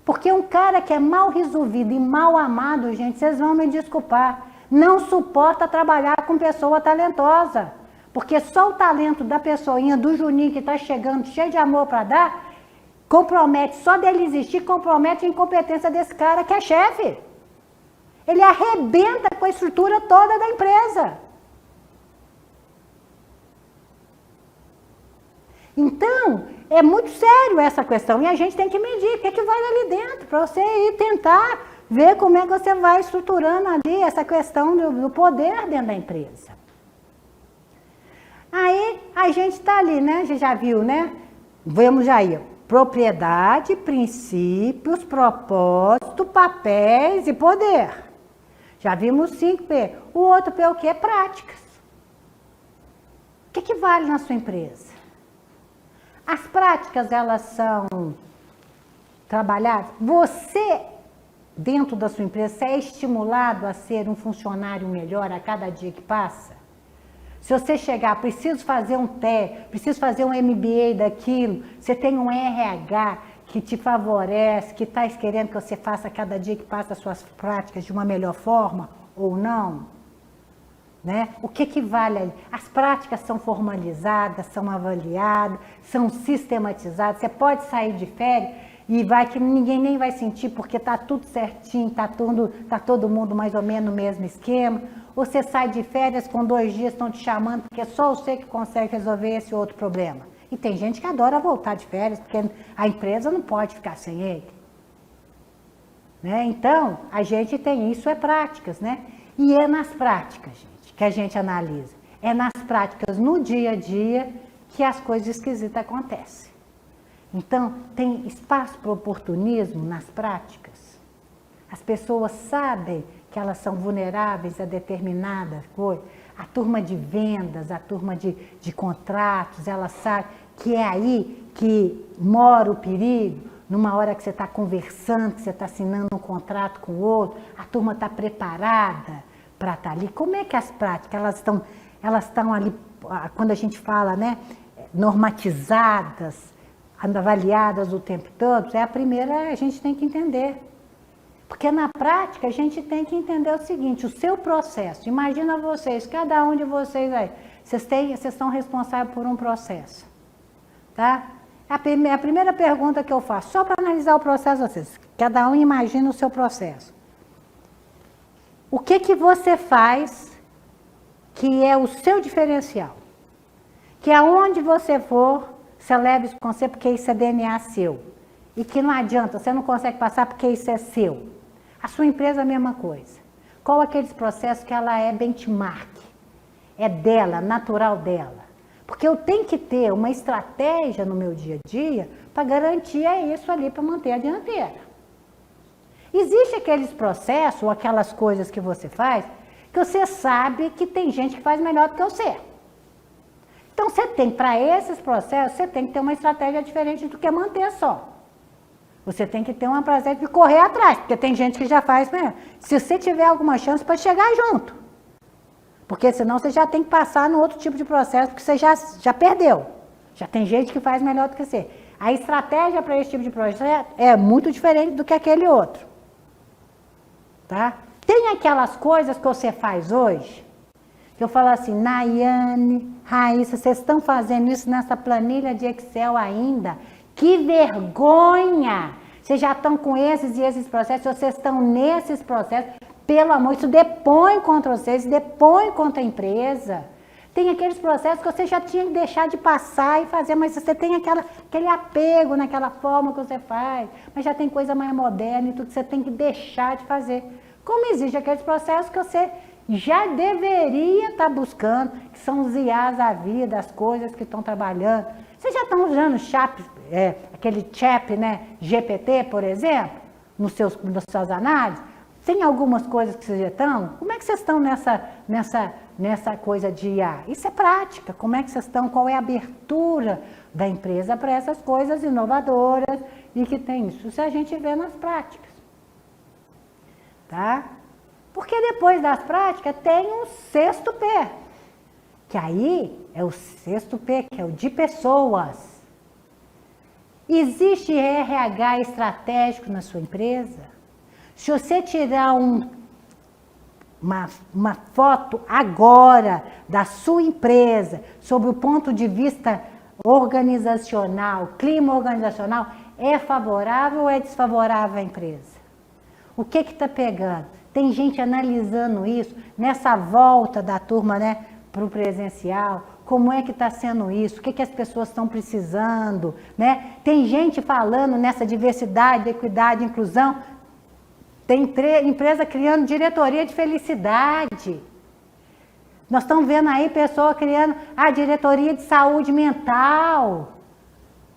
Porque um cara que é mal resolvido e mal amado, gente, vocês vão me desculpar, não suporta trabalhar com pessoa talentosa. Porque só o talento da pessoinha, do Juninho que está chegando, cheio de amor para dar, compromete, só dele existir, compromete a incompetência desse cara que é chefe. Ele arrebenta com a estrutura toda da empresa. Então, é muito sério essa questão e a gente tem que medir o que vai ali dentro, para você ir tentar ver como é que você vai estruturando ali essa questão do poder dentro da empresa. Aí, a gente está ali, né? A gente já viu, né? Vamos já aí. Propriedade, princípios, propósito, papéis e poder. Já vimos 5P. O outro P é o quê? Práticas. O que vale na sua empresa? As práticas, elas são trabalhadas. Você, dentro da sua empresa, é estimulado a ser um funcionário melhor a cada dia que passa? Se você chegar, preciso fazer um TE, preciso fazer um MBA daquilo, você tem um RH que te favorece, que está querendo que você faça a cada dia que passa as suas práticas de uma melhor forma ou não? Né? O que vale ali? As práticas são formalizadas, são avaliadas, são sistematizadas. Você pode sair de férias e vai que ninguém nem vai sentir porque está tudo certinho, está todo mundo mais ou menos no mesmo esquema. Ou você sai de férias com 2 dias, estão te chamando porque só você que consegue resolver esse outro problema. E tem gente que adora voltar de férias porque a empresa não pode ficar sem ele. Né? Então, a gente tem isso, é práticas, né? E é nas práticas, gente, que a gente analisa. É nas práticas, no dia a dia, que as coisas esquisitas acontecem. Então, tem espaço para oportunismo nas práticas. As pessoas sabem que elas são vulneráveis a determinadas coisas. A turma de vendas, a turma de contratos, ela sabe que é aí que mora o perigo. Numa hora que você está conversando, que você está assinando um contrato com o outro, a turma está preparada para estar ali. Como é que as práticas, elas estão ali, quando a gente fala, né, normatizadas, avaliadas o tempo todo? É a primeira, a gente tem que entender. Porque na prática a gente tem que entender o seguinte, o seu processo. Imagina vocês, cada um de vocês aí, vocês estão responsáveis por um processo. Tá? A primeira pergunta que eu faço, só para analisar o processo de vocês, cada um imagina o seu processo. O que você faz que é o seu diferencial? Que aonde você for, você leva isso com você porque isso é DNA seu. E que não adianta, você não consegue passar porque isso é seu. A sua empresa é a mesma coisa. Qual aqueles processos que ela é benchmark? É dela, natural dela. Porque eu tenho que ter uma estratégia no meu dia a dia para garantir isso ali, para manter a dianteira. Existe aqueles processos ou aquelas coisas que você faz que você sabe que tem gente que faz melhor do que você. Então, você tem, para esses processos, você tem que ter uma estratégia diferente do que manter só. Você tem que ter uma prazer de correr atrás, porque tem gente que já faz melhor. Se você tiver alguma chance, pode chegar junto. Porque senão você já tem que passar no outro tipo de processo, porque você já perdeu. Já tem gente que faz melhor do que você. A estratégia para esse tipo de projeto é muito diferente do que aquele outro. Tá? Tem aquelas coisas que você faz hoje, que eu falo assim, Nayane, Raíssa, vocês estão fazendo isso nessa planilha de Excel ainda? Que vergonha! Vocês já estão com esses e esses processos, vocês estão nesses processos, pelo amor, isso depõe contra vocês, depõe contra a empresa. Tem aqueles processos que você já tinha que deixar de passar e fazer, mas você tem aquele apego naquela forma que você faz, mas já tem coisa mais moderna e tudo que você tem que deixar de fazer. Como existe aqueles processos que você já deveria estar buscando, que são os IAs da vida, as coisas que estão trabalhando. Vocês já estão usando aquele chat, né, GPT, por exemplo, nas suas análises? Tem algumas coisas que vocês já estão? Como é que vocês estão nessa coisa de IA? Isso é prática. Como é que vocês estão? Qual é a abertura da empresa para essas coisas inovadoras e que tem isso? Isso a gente vê nas práticas. Tá? Porque depois das práticas tem um 6º P, que aí é o 6º P, que é o de pessoas. Existe RH estratégico na sua empresa? Se você tirar uma foto agora da sua empresa, sob o ponto de vista organizacional, clima organizacional, é favorável ou é desfavorável à empresa? O que está pegando? Tem gente analisando isso, nessa volta da turma, né, para o presencial, como é que está sendo isso, o que as pessoas estão precisando, né? Tem gente falando nessa diversidade, equidade, inclusão, tem empresa criando diretoria de felicidade. Nós estamos vendo aí pessoa criando a diretoria de saúde mental.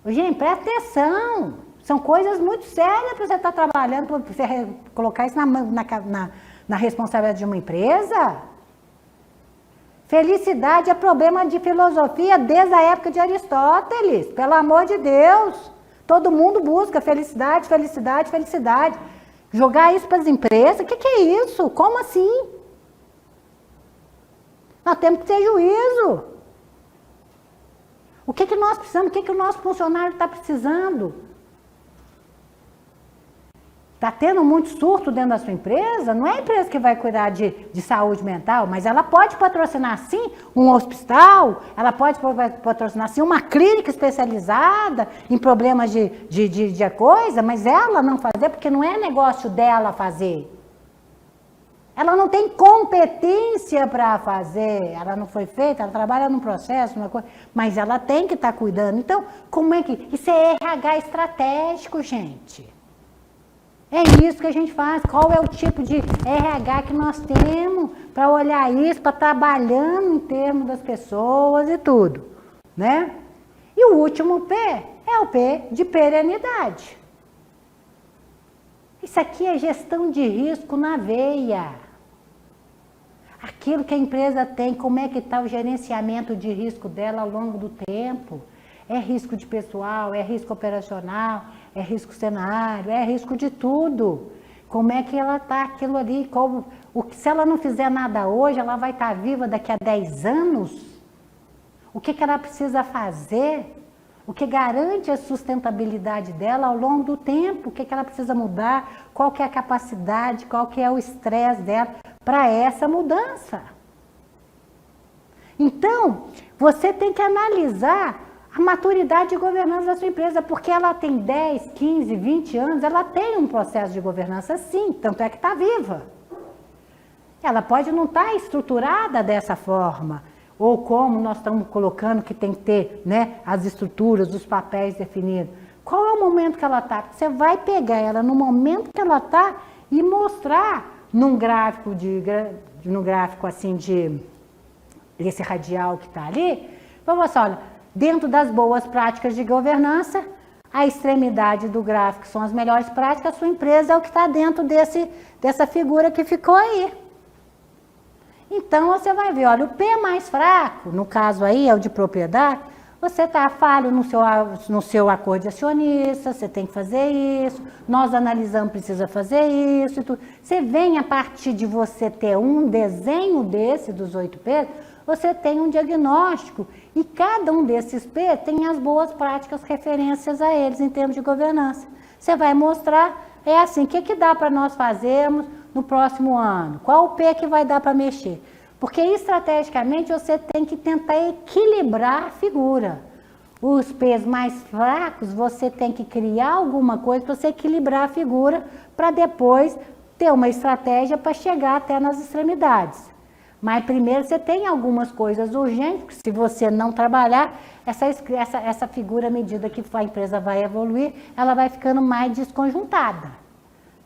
Gente, presta atenção. São coisas muito sérias para você estar trabalhando, para você colocar isso na responsabilidade de uma empresa. Felicidade é problema de filosofia desde a época de Aristóteles. Pelo amor de Deus. Todo mundo busca felicidade, felicidade, felicidade. Jogar isso para as empresas, o que é isso? Como assim? Nós temos que ter juízo. O que nós precisamos? O que o nosso funcionário está precisando? Está tendo muito surto dentro da sua empresa? Não é a empresa que vai cuidar de saúde mental, mas ela pode patrocinar sim um hospital, ela pode patrocinar sim uma clínica especializada em problemas de coisa, mas ela não fazer, porque não é negócio dela fazer. Ela não tem competência para fazer, ela não foi feita, ela trabalha num processo, numa coisa, mas ela tem que estar cuidando. Então, como é que... Isso é RH estratégico, gente. É isso que a gente faz. Qual é o tipo de RH que nós temos para olhar isso, para trabalhando em termos das pessoas e tudo, né? E o último P é o P de perenidade. Isso aqui é gestão de risco na veia. Aquilo que a empresa tem, como é que está o gerenciamento de risco dela ao longo do tempo. É risco de pessoal, é risco operacional, é risco cenário, é risco de tudo. Como é que ela está, aquilo ali, se ela não fizer nada hoje, ela vai estar viva daqui a 10 anos? O que ela precisa fazer? O que garante a sustentabilidade dela ao longo do tempo? O que ela precisa mudar? Qual que é a capacidade, qual que é o estresse dela para essa mudança? Então, você tem que analisar a maturidade de governança da sua empresa, porque ela tem 10, 15, 20 anos, ela tem um processo de governança sim, tanto é que está viva. Ela pode não estar estruturada dessa forma, ou como nós estamos colocando que tem que ter, né, as estruturas, os papéis definidos. Qual é o momento que ela está? Você vai pegar ela no momento que ela está e mostrar num gráfico, assim esse radial que está ali, vamos mostrar, olha, dentro das boas práticas de governança, a extremidade do gráfico são as melhores práticas, a sua empresa é o que está dentro dessa figura que ficou aí. Então, você vai ver, olha, o P mais fraco, no caso aí, é o de propriedade, você está falho no seu acordo de acionista, você tem que fazer isso, nós analisamos, precisa fazer isso e tudo. Você vem, a partir de você ter um desenho desse, dos 8 P, você tem um diagnóstico e cada um desses P tem as boas práticas, referências a eles em termos de governança. Você vai mostrar, é assim, o que dá para nós fazermos no próximo ano? Qual o P que vai dar para mexer? Porque estrategicamente você tem que tentar equilibrar a figura. Os P's mais fracos, você tem que criar alguma coisa para você equilibrar a figura, para depois ter uma estratégia para chegar até nas extremidades. Mas primeiro você tem algumas coisas urgentes, porque se você não trabalhar, essa figura, à medida que a empresa vai evoluir, ela vai ficando mais desconjuntada,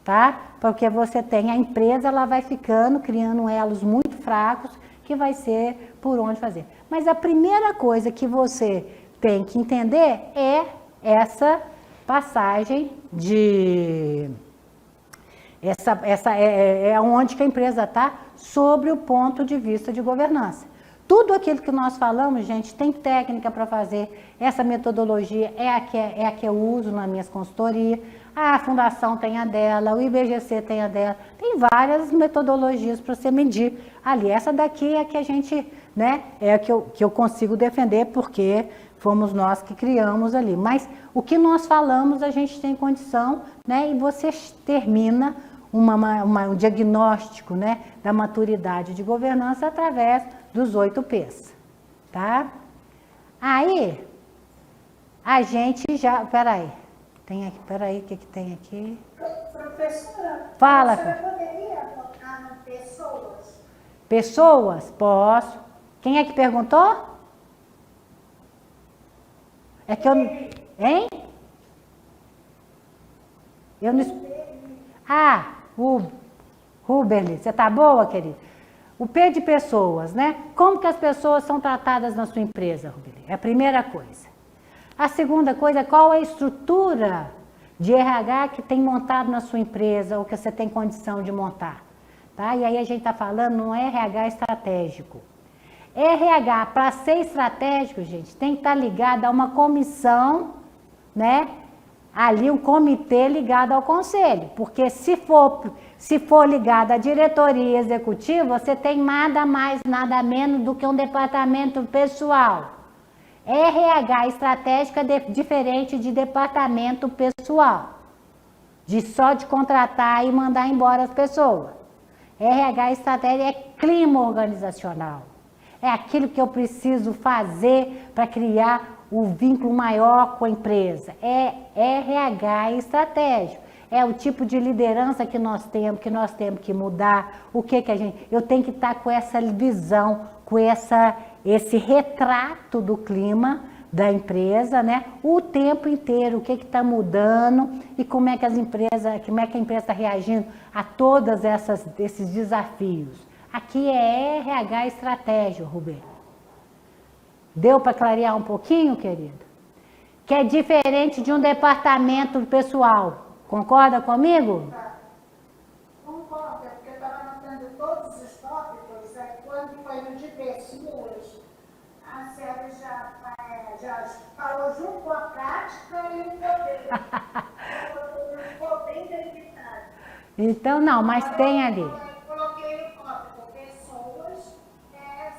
tá? Porque você tem a empresa, ela vai ficando, criando elos muito fracos, que vai ser por onde fazer. Mas a primeira coisa que você tem que entender é essa passagem de... é onde que a empresa está sobre o ponto de vista de governança. Tudo aquilo que nós falamos, gente, tem técnica para fazer. Essa metodologia é a que eu uso nas minhas consultorias. A Fundação tem a dela, o IBGC tem a dela. Tem várias metodologias para você medir ali. Essa daqui é a que a gente, né, é a que eu consigo defender, porque fomos nós que criamos ali. Mas o que nós falamos, a gente tem condição, né, e você termina um diagnóstico, né, da maturidade de governança através dos 8 P's, tá? Aí, a gente já... Peraí, o que tem aqui? Professora, Fala, a senhora poderia botar no pessoas? Pessoas? Posso. Quem é que perguntou? É que eu... Hein? Eu não... Ah, o Ruberly, você tá boa, querida? O P de pessoas, né? Como que as pessoas são tratadas na sua empresa, Ruberly? É a primeira coisa. A segunda coisa, qual é a estrutura de RH que tem montado na sua empresa ou que você tem condição de montar? Tá? E aí a gente está falando, não é RH estratégico. RH, para ser estratégico, gente, tem que estar ligado a uma comissão, né? Ali um comitê ligado ao conselho, porque se for ligado à diretoria executiva, você tem nada mais, nada menos do que um departamento pessoal. RH estratégica é diferente de departamento pessoal, só de contratar e mandar embora as pessoas. RH estratégia é clima organizacional, é aquilo que eu preciso fazer para criar o vínculo maior com a empresa. É RH estratégico. É o tipo de liderança que nós temos que mudar. O que a gente... Eu tenho que estar com essa visão, com esse retrato do clima da empresa, né? O tempo inteiro, o que está mudando e como é que a empresa está reagindo a todos esses desafios. Aqui é RH estratégia, Rubem. Deu para clarear um pouquinho, querido? Que é diferente de um departamento pessoal. Concorda comigo? Concordo, porque eu estava anotando todos os tópicos, quando foi no de pessoas, a senhora já falou junto com a prática e o poder. Ficou bem delimitado. Então, não, mas tem ali. Eu coloquei o tópico pessoas,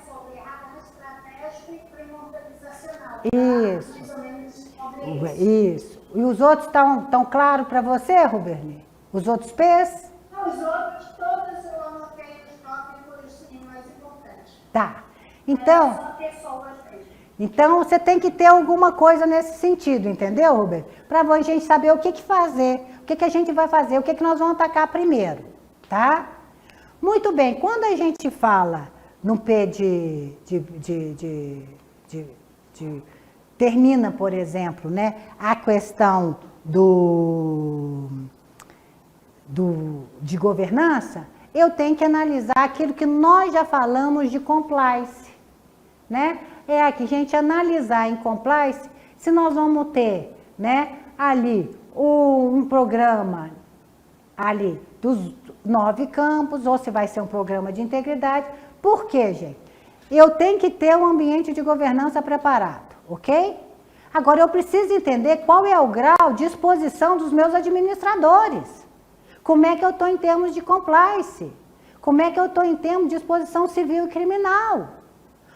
sobre RH estratégico e clima organizacional. Isso. Mais ou menos sobre isso. Isso. E os outros estão claros para você, Ruberli? Os outros P's? Não, os outros, todos eu anotei os tópicos mais importantes. Tá. Então... Só pessoas mesmo. Então, você tem que ter alguma coisa nesse sentido, entendeu, Ruber? Para a gente saber o que fazer, o que a gente vai fazer, o que nós vamos atacar primeiro, tá? Muito bem, quando a gente fala no P termina, por exemplo, né, a questão de governança, eu tenho que analisar aquilo que nós já falamos de compliance, né? É aqui a gente analisar em compliance se nós vamos ter, né, ali um programa ali dos 9 campos, ou se vai ser um programa de integridade. Por quê, gente? Eu tenho que ter um ambiente de governança preparado, ok? Agora eu preciso entender qual é o grau de exposição dos meus administradores. Como é que eu estou em termos de compliance? Como é que eu estou em termos de exposição civil e criminal?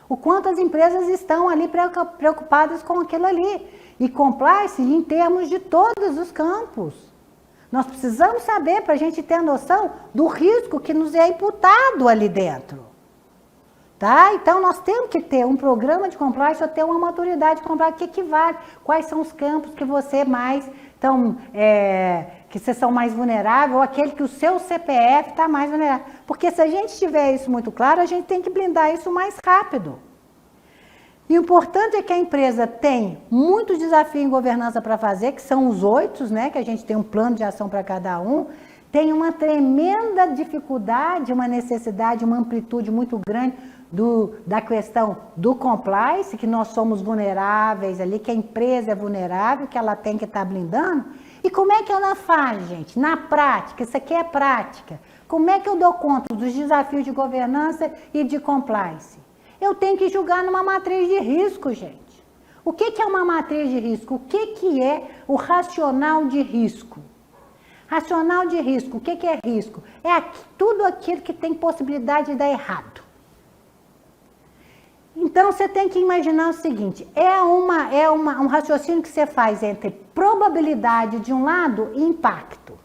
O quanto as empresas estão ali preocupadas com aquilo ali. E compliance em termos de todos os campos. Nós precisamos saber para a gente ter a noção do risco que nos é imputado ali dentro. Tá? Então, nós temos que ter um programa de compliance ou ter uma maturidade de compliance que vale. Quais são os campos que você mais... Então, que vocês são mais vulneráveis, ou aquele que o seu CPF está mais vulnerável. Porque se a gente tiver isso muito claro, a gente tem que blindar isso mais rápido. E o importante é que a empresa tem muito desafio em governança para fazer, que são os 8, né, que a gente tem um plano de ação para cada um, tem uma tremenda dificuldade, uma necessidade, uma amplitude muito grande da questão do compliance, que nós somos vulneráveis ali, que a empresa é vulnerável, que ela tem que estar blindando. E como é que ela faz, gente? Na prática, isso aqui é prática. Como é que eu dou conta dos desafios de governança e de compliance? Eu tenho que julgar numa matriz de risco, gente. O que é uma matriz de risco? O que é o racional de risco? Racional de risco, o que é risco? É tudo aquilo que tem possibilidade de dar errado. Então, você tem que imaginar o seguinte, um raciocínio que você faz entre probabilidade de um lado e impacto.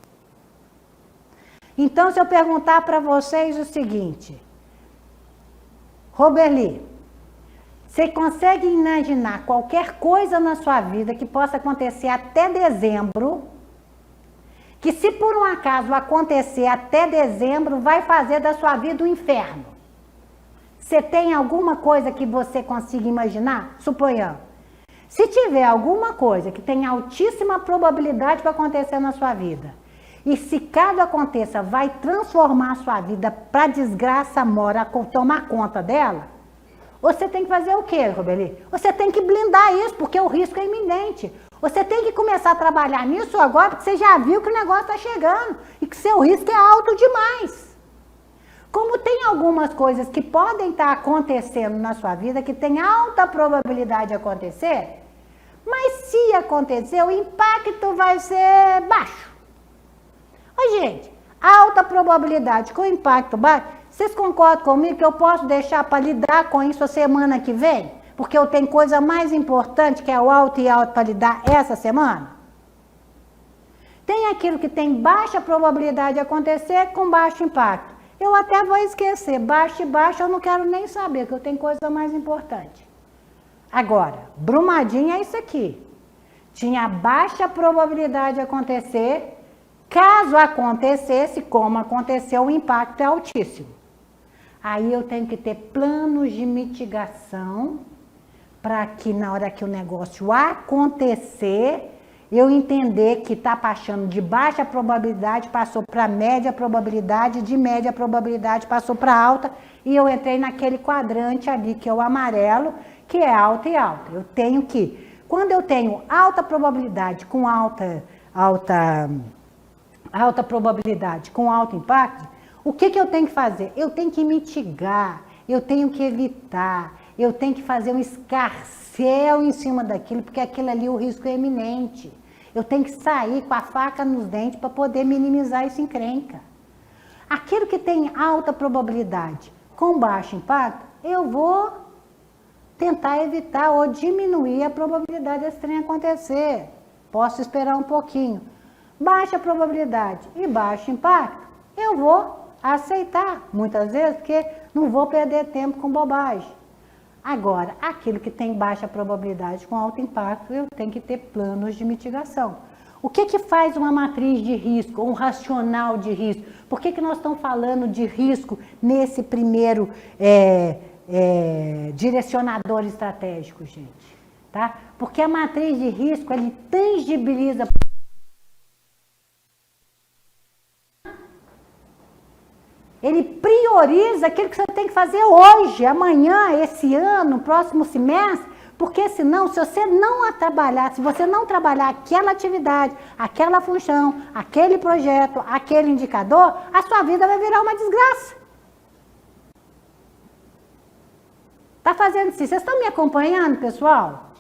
Então, se eu perguntar para vocês o seguinte, Roberli, você consegue imaginar qualquer coisa na sua vida que possa acontecer até dezembro, que se por um acaso acontecer até dezembro, vai fazer da sua vida um inferno? Você tem alguma coisa que você consiga imaginar? Suponhamos. Se tiver alguma coisa que tem altíssima probabilidade para acontecer na sua vida, e se caso aconteça, vai transformar a sua vida para desgraça, mora, tomar conta dela, você tem que fazer o quê, Roberli? Você tem que blindar isso, porque o risco é iminente. Você tem que começar a trabalhar nisso agora, porque você já viu que o negócio está chegando e que seu risco é alto demais. Como tem algumas coisas que podem estar acontecendo na sua vida, que tem alta probabilidade de acontecer, mas se acontecer, o impacto vai ser baixo. Ô, gente, alta probabilidade com impacto baixo, vocês concordam comigo que eu posso deixar para lidar com isso a semana que vem? Porque eu tenho coisa mais importante que é o alto e alto para lidar essa semana? Tem aquilo que tem baixa probabilidade de acontecer com baixo impacto. Eu até vou esquecer, baixo e baixo eu não quero nem saber, que eu tenho coisa mais importante. Agora, Brumadinho é isso aqui. Tinha baixa probabilidade de acontecer, caso acontecesse, como aconteceu, o impacto é altíssimo. Aí eu tenho que ter planos de mitigação para que na hora que o negócio acontecer, eu entender que está passando de baixa probabilidade, passou para média probabilidade, de média probabilidade passou para alta, e eu entrei naquele quadrante ali, que é o amarelo, que é alta e alta. Eu tenho que, quando eu tenho alta probabilidade com alta probabilidade com alto impacto, o que eu tenho que fazer? Eu tenho que mitigar, eu tenho que evitar, eu tenho que fazer um escarcéu em cima daquilo, porque aquilo ali o risco é iminente. Eu tenho que sair com a faca nos dentes para poder minimizar essa encrenca. Aquilo que tem alta probabilidade com baixo impacto, eu vou tentar evitar ou diminuir a probabilidade desse trem acontecer. Posso esperar um pouquinho. Baixa probabilidade e baixo impacto, eu vou aceitar, muitas vezes, porque não vou perder tempo com bobagem. Agora, aquilo que tem baixa probabilidade com alto impacto, eu tenho que ter planos de mitigação. O que faz uma matriz de risco, um racional de risco? Por que nós estamos falando de risco nesse primeiro direcionador estratégico, gente? Tá? Porque a matriz de risco, ele tangibiliza... Ele prioriza aquilo que você tem que fazer hoje, amanhã, esse ano, próximo semestre, porque senão, se você não trabalhar, se você não trabalhar aquela atividade, aquela função, aquele projeto, aquele indicador, a sua vida vai virar uma desgraça. Tá fazendo isso? Vocês estão me acompanhando, pessoal?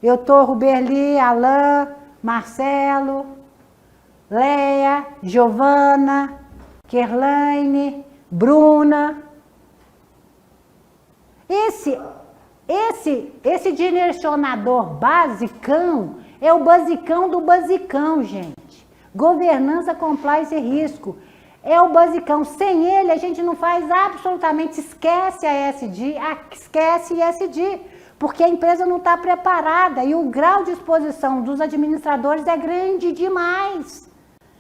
Eu tô Roberli, Alain, Marcelo, Leia, Giovana, Kerlaine, Bruna. Esse direcionador basicão é o basicão do basicão, gente. Governança, compliance e risco. É o basicão. Sem ele, a gente não faz absolutamente, esquece a ESG, esquece ESG, porque a empresa não está preparada e o grau de exposição dos administradores é grande demais.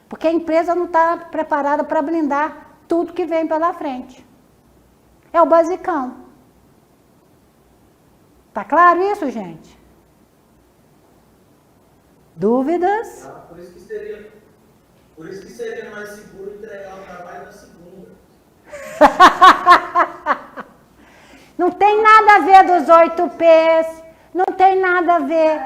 Porque a empresa não está preparada para blindar tudo que vem pela frente. É o basicão. Tá claro isso, gente? Dúvidas? Por isso que seria mais seguro entregar o trabalho na segunda. Não tem nada a ver dos 8 P's. Não tem nada a ver.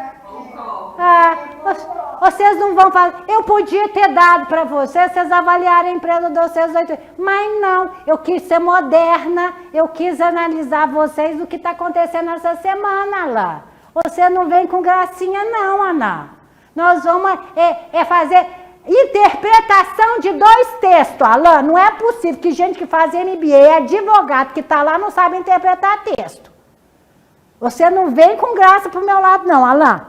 Vocês não vão falar. Eu podia ter dado para vocês avaliarem a empresa de vocês, mas não. Eu quis ser moderna, eu quis analisar vocês do que está acontecendo essa semana lá. Você não vem com gracinha não, Ana. Nós vamos fazer interpretação de 2 textos, Alain. Não é possível que gente que faz MBA, advogado que está lá, não sabe interpretar texto. Você não vem com graça pro meu lado não, Alain.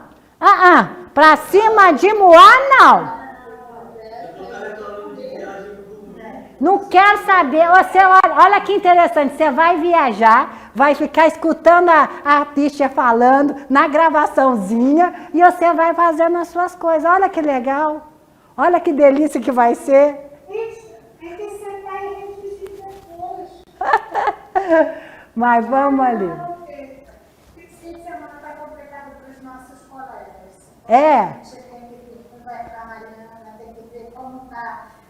Pra cima de Moá, não. Não quero saber. Você, olha que interessante, você vai viajar, vai ficar escutando a artista falando na gravaçãozinha e você vai fazendo as suas coisas. Olha que legal. Olha que delícia que vai ser. Isso, tem que sentar e redigir depois. Mas vamos ali. Esse fim de semana está complicado para os nossos colegas. É. A gente tem que conversar com a Mariana, tem que ver como está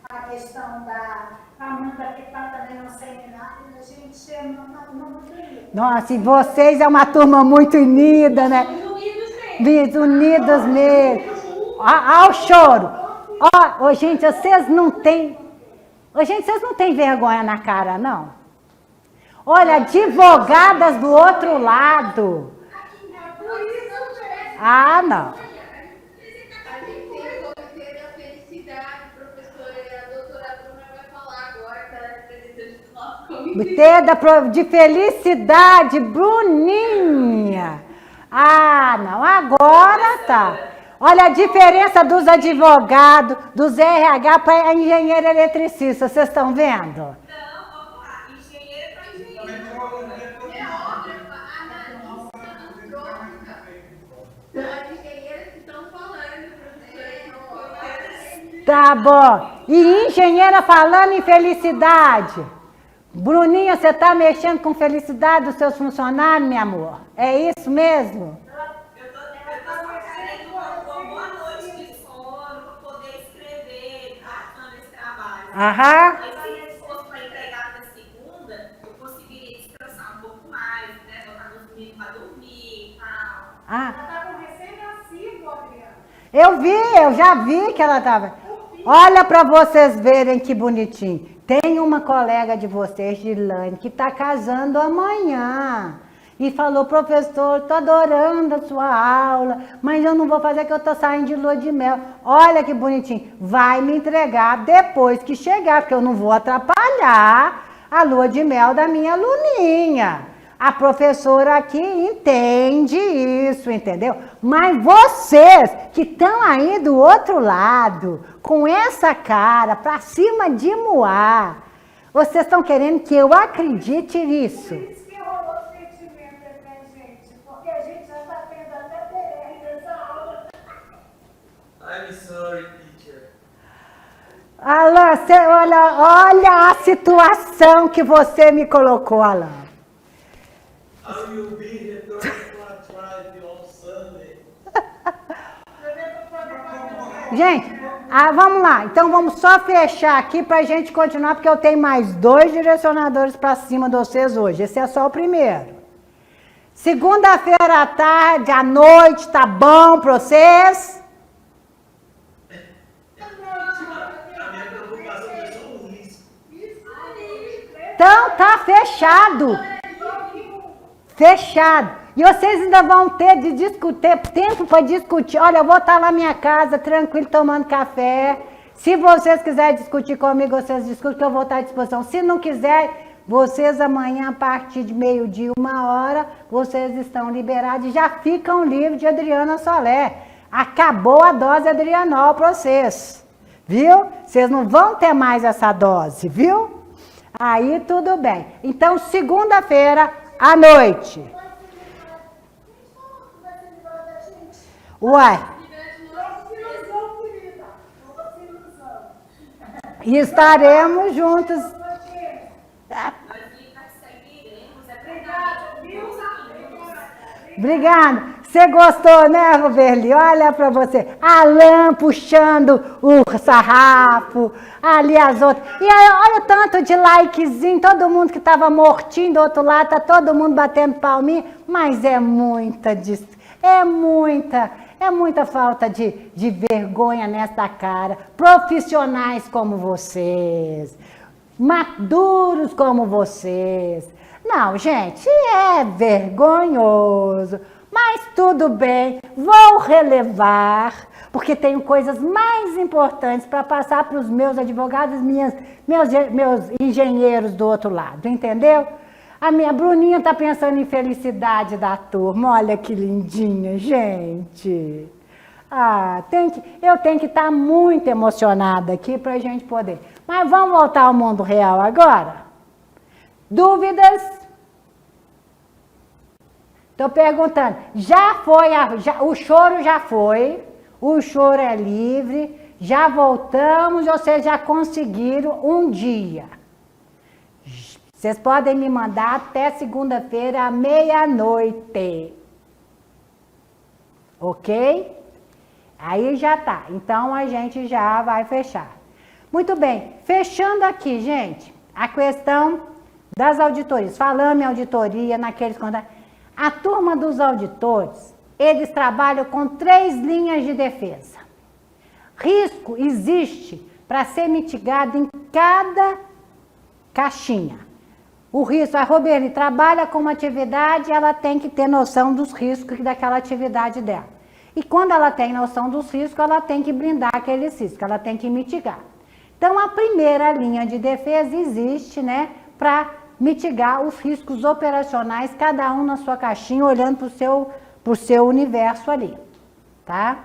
a questão da Amanda, que está também no seminário, a gente é muito bonito. Nossa, e vocês é uma turma muito unida, né? Unidos mesmo. Ao choro. Ó, gente, vocês não têm vergonha na cara, não? Olha, advogadas do outro lado. Ah, não. A gente tem o Comitê da Felicidade, professora, a doutora Bruna vai falar agora, que ela é representante do nosso comitê. De felicidade, Bruninha. Ah, não, agora tá. Olha a diferença dos advogados, dos RH para a engenheira eletricista, vocês estão vendo? Não, vamos lá. Engenheiro para engenheiro. Geógrafa, analista, antrópica. São as engenheiras que estão falando, professora. Tá bom. E engenheira falando em felicidade. Bruninha, você está mexendo com felicidade dos seus funcionários, meu amor? É isso mesmo? Eu estou querendo uma boa noite de sono para poder escrever, bacana esse trabalho. Aham. Aí, se fosse para entregar na segunda, eu conseguiria descansar um pouco mais, né? Botar meus meninos para dormir e tal. Ah, Ela está com recém-nascido, Adriana. eu já vi que ela estava. Olha para vocês verem que bonitinho. Tem uma colega de vocês, Gilane, que está casando amanhã. E falou, professor, estou adorando a sua aula, mas eu não vou fazer que eu estou saindo de lua de mel. Olha que bonitinho. Vai me entregar depois que chegar, porque eu não vou atrapalhar a lua de mel da minha aluninha. A professora aqui entende isso, entendeu? Mas vocês que estão aí do outro lado, com essa cara pra cima de Moá, vocês estão querendo que eu acredite nisso. Por isso que rolou o sentimento entre a gente, porque a gente já está tendo até PR nessa aula. I'm sorry, teacher. Alan, olha a situação que você me colocou, Alan. I will be returning to a tribe on Sunday. Gente, vamos lá. Então vamos só fechar aqui para a gente continuar, porque eu tenho mais 2 direcionadores para cima de vocês hoje. Esse é só o primeiro. Segunda-feira à tarde, à noite, tá bom para vocês? A minha preocupação é só um risco. Então tá fechado. Fechado. E vocês ainda vão ter de discutir, tempo para discutir. Olha, eu vou estar lá na minha casa, tranquilo, tomando café. Se vocês quiserem discutir comigo, vocês discutem, que eu vou estar à disposição. Se não quiser, vocês amanhã, a partir de 12h, 1h, vocês estão liberados e já ficam livres de Adriana Solé. Acabou a dose Adrianol para vocês. Viu? Vocês não vão ter mais essa dose, viu? Aí tudo bem. Então, segunda-feira à noite. Uai. E estaremos juntos. Obrigada. Você gostou, né, Roberli? Olha para você. Alan puxando o sarrafo, ali as outras. E aí, olha o tanto de likezinho, todo mundo que estava mortinho do outro lado, tá todo mundo batendo palminha, mas é muita falta de vergonha nessa cara. Profissionais como vocês, maduros como vocês. Não, gente, é vergonhoso, mas tudo bem, vou relevar, porque tenho coisas mais importantes para passar para os meus advogados, meus engenheiros do outro lado, entendeu? A minha Bruninha está pensando em felicidade da turma, olha que lindinha, gente. Eu tenho que estar muito emocionada aqui para a gente poder. Mas vamos voltar ao mundo real agora? Dúvidas? Estou perguntando, o choro já foi, o choro é livre, já voltamos, ou vocês já conseguiram um dia? Vocês podem me mandar até segunda-feira à meia-noite. Ok? Aí já tá. Então a gente já vai fechar. Muito bem. Fechando aqui, gente, a questão das auditorias. Falando em auditoria, naqueles contratos. A turma dos auditores, eles trabalham com 3 linhas de defesa. Risco existe para ser mitigado em cada caixinha. O risco, a Roberli trabalha com uma atividade, ela tem que ter noção dos riscos daquela atividade dela. E quando ela tem noção dos riscos, ela tem que blindar aqueles riscos, ela tem que mitigar. Então, a primeira linha de defesa existe, né, para mitigar os riscos operacionais, cada um na sua caixinha, olhando para o seu universo ali, tá?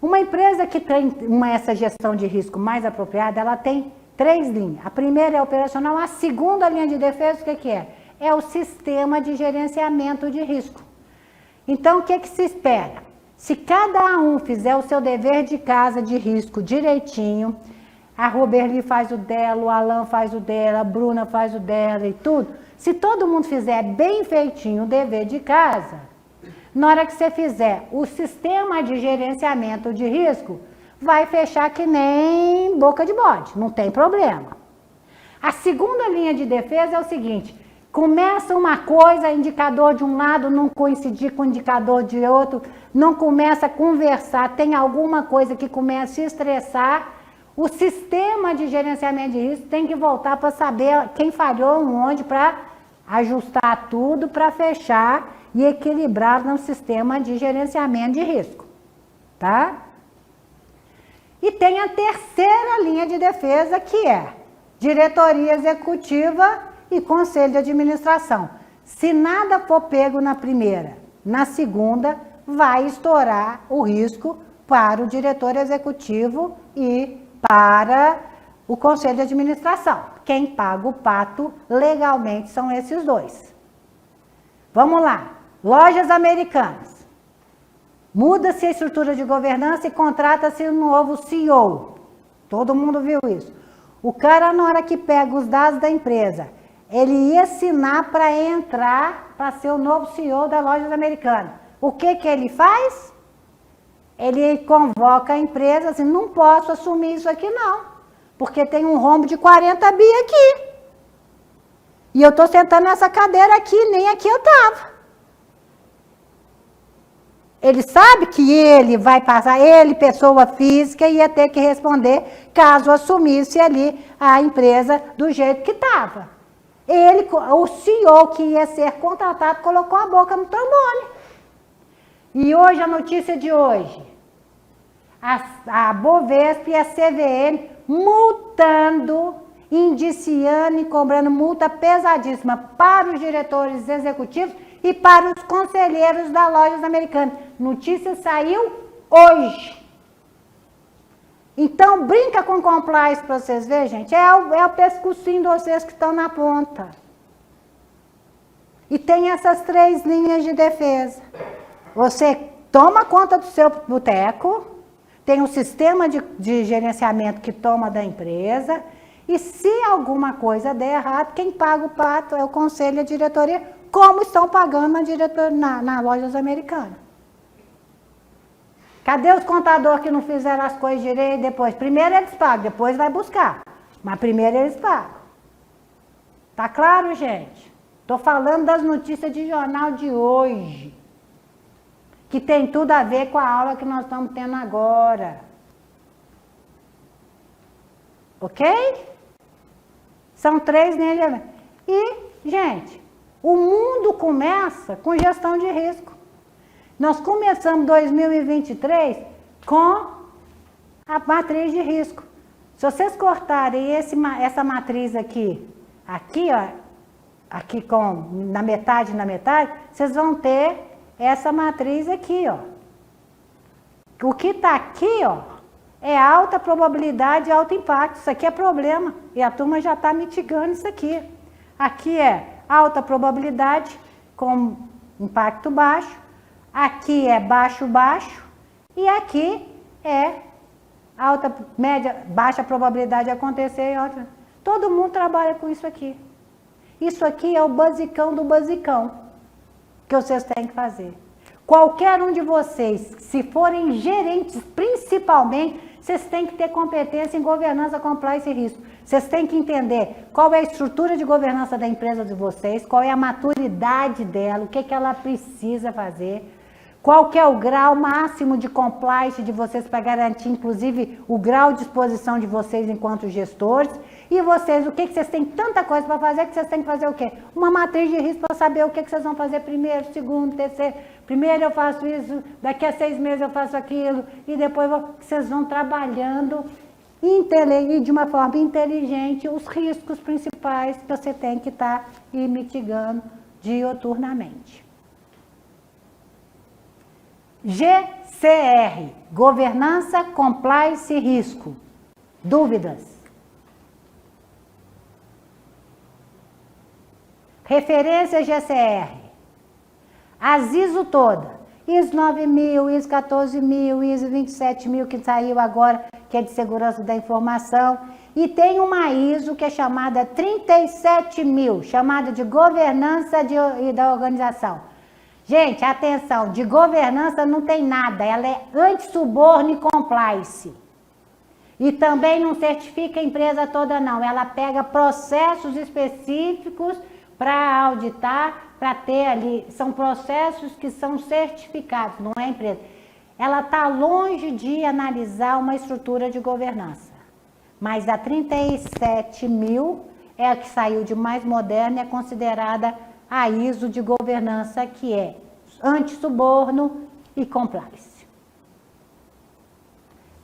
Uma empresa que tem essa gestão de risco mais apropriada, ela tem 3 linhas. A primeira é operacional, a segunda linha de defesa, o que é? É o sistema de gerenciamento de risco. Então, o que se espera? Se cada um fizer o seu dever de casa de risco direitinho, a Roberli faz o dela, o Alan faz o dela, a Bruna faz o dela e tudo. Se todo mundo fizer bem feitinho o dever de casa, na hora que você fizer o sistema de gerenciamento de risco, vai fechar que nem boca de bode, não tem problema. A segunda linha de defesa é o seguinte, começa uma coisa, indicador de um lado não coincidir com o indicador de outro, não começa a conversar, tem alguma coisa que começa a se estressar, o sistema de gerenciamento de risco tem que voltar para saber quem falhou onde, para ajustar tudo, para fechar e equilibrar no sistema de gerenciamento de risco, tá? E tem a terceira linha de defesa, que é diretoria executiva e conselho de administração. Se nada for pego na primeira, na segunda, vai estourar o risco para o diretor executivo e para o conselho de administração. Quem paga o pato legalmente são esses 2. Vamos lá. Lojas Americanas. Muda-se a estrutura de governança e contrata-se um novo CEO. Todo mundo viu isso. O cara, na hora que pega os dados da empresa, ele ia assinar para entrar, para ser o novo CEO da Lojas Americanas. O que ele faz? Ele convoca a empresa assim, não posso assumir isso aqui não, porque tem um rombo de 40 bi aqui. E eu estou sentando nessa cadeira aqui, nem aqui eu estava. Ele sabe que ele vai passar, ele, pessoa física, ia ter que responder caso assumisse ali a empresa do jeito que estava. Ele, o CEO que ia ser contratado, colocou a boca no trombone. E hoje, a notícia de hoje, a Bovespa e a CVM multando, indiciando e cobrando multa pesadíssima para os diretores executivos e para os conselheiros da Lojas Americanas. Notícia saiu hoje. Então, brinca com compliance para vocês verem, gente. É o pescocinho de vocês que estão na ponta. E tem essas 3 linhas de defesa. Você toma conta do seu boteco, tem um sistema de gerenciamento que toma da empresa, e se alguma coisa der errado, quem paga o pato é o conselho e a diretoria, como estão pagando na Lojas Americanas. Cadê os contadores que não fizeram as coisas direito depois? Primeiro eles pagam, depois vai buscar. Mas primeiro eles pagam. Tá claro, gente? Estou falando das notícias de jornal de hoje. Que tem tudo a ver com a aula que nós estamos tendo agora. Ok? São 3 linhas. E, gente, o mundo começa com gestão de risco. Nós começamos 2023 com a matriz de risco. Se vocês cortarem essa matriz aqui, ó, aqui na metade, vocês vão ter essa matriz aqui, ó. O que está aqui, ó, é alta probabilidade e alto impacto. Isso aqui é problema. E a turma já está mitigando isso aqui. Aqui é alta probabilidade com impacto baixo. Aqui é baixo, baixo. E aqui é alta, média, baixa probabilidade de acontecer. Todo mundo trabalha com isso aqui. Isso aqui é o basicão do basicão que vocês têm que fazer. Qualquer um de vocês, se forem gerentes, principalmente, vocês têm que ter competência em governança, compliance e risco. Vocês têm que entender qual é a estrutura de governança da empresa de vocês, qual é a maturidade dela, o que ela precisa fazer, qual que é o grau máximo de compliance de vocês para garantir, inclusive, o grau de exposição de vocês enquanto gestores. E vocês, o que vocês têm tanta coisa para fazer que vocês têm que fazer o quê? Uma matriz de risco para saber o que vocês vão fazer primeiro, segundo, terceiro. Primeiro eu faço isso, daqui a 6 meses eu faço aquilo, e depois vocês vão trabalhando de uma forma inteligente os riscos principais que você tem que estar mitigando dioturnamente. GCR, Governança, Compliance e Risco. Dúvidas? Referência GCR. As ISO toda. ISO 9000, ISO 14000, ISO 27000 que saiu agora, que é de segurança da informação. E tem uma ISO que é chamada 37000, chamada de governança da organização. Gente, atenção, de governança não tem nada, ela é anti-suborno e compliance. E também não certifica a empresa toda não, ela pega processos específicos para auditar, para ter ali, são processos que são certificados, não é empresa. Ela está longe de analisar uma estrutura de governança. Mas a 37000 é a que saiu de mais moderna e é considerada a ISO de governança, que é anti-suborno e compliance.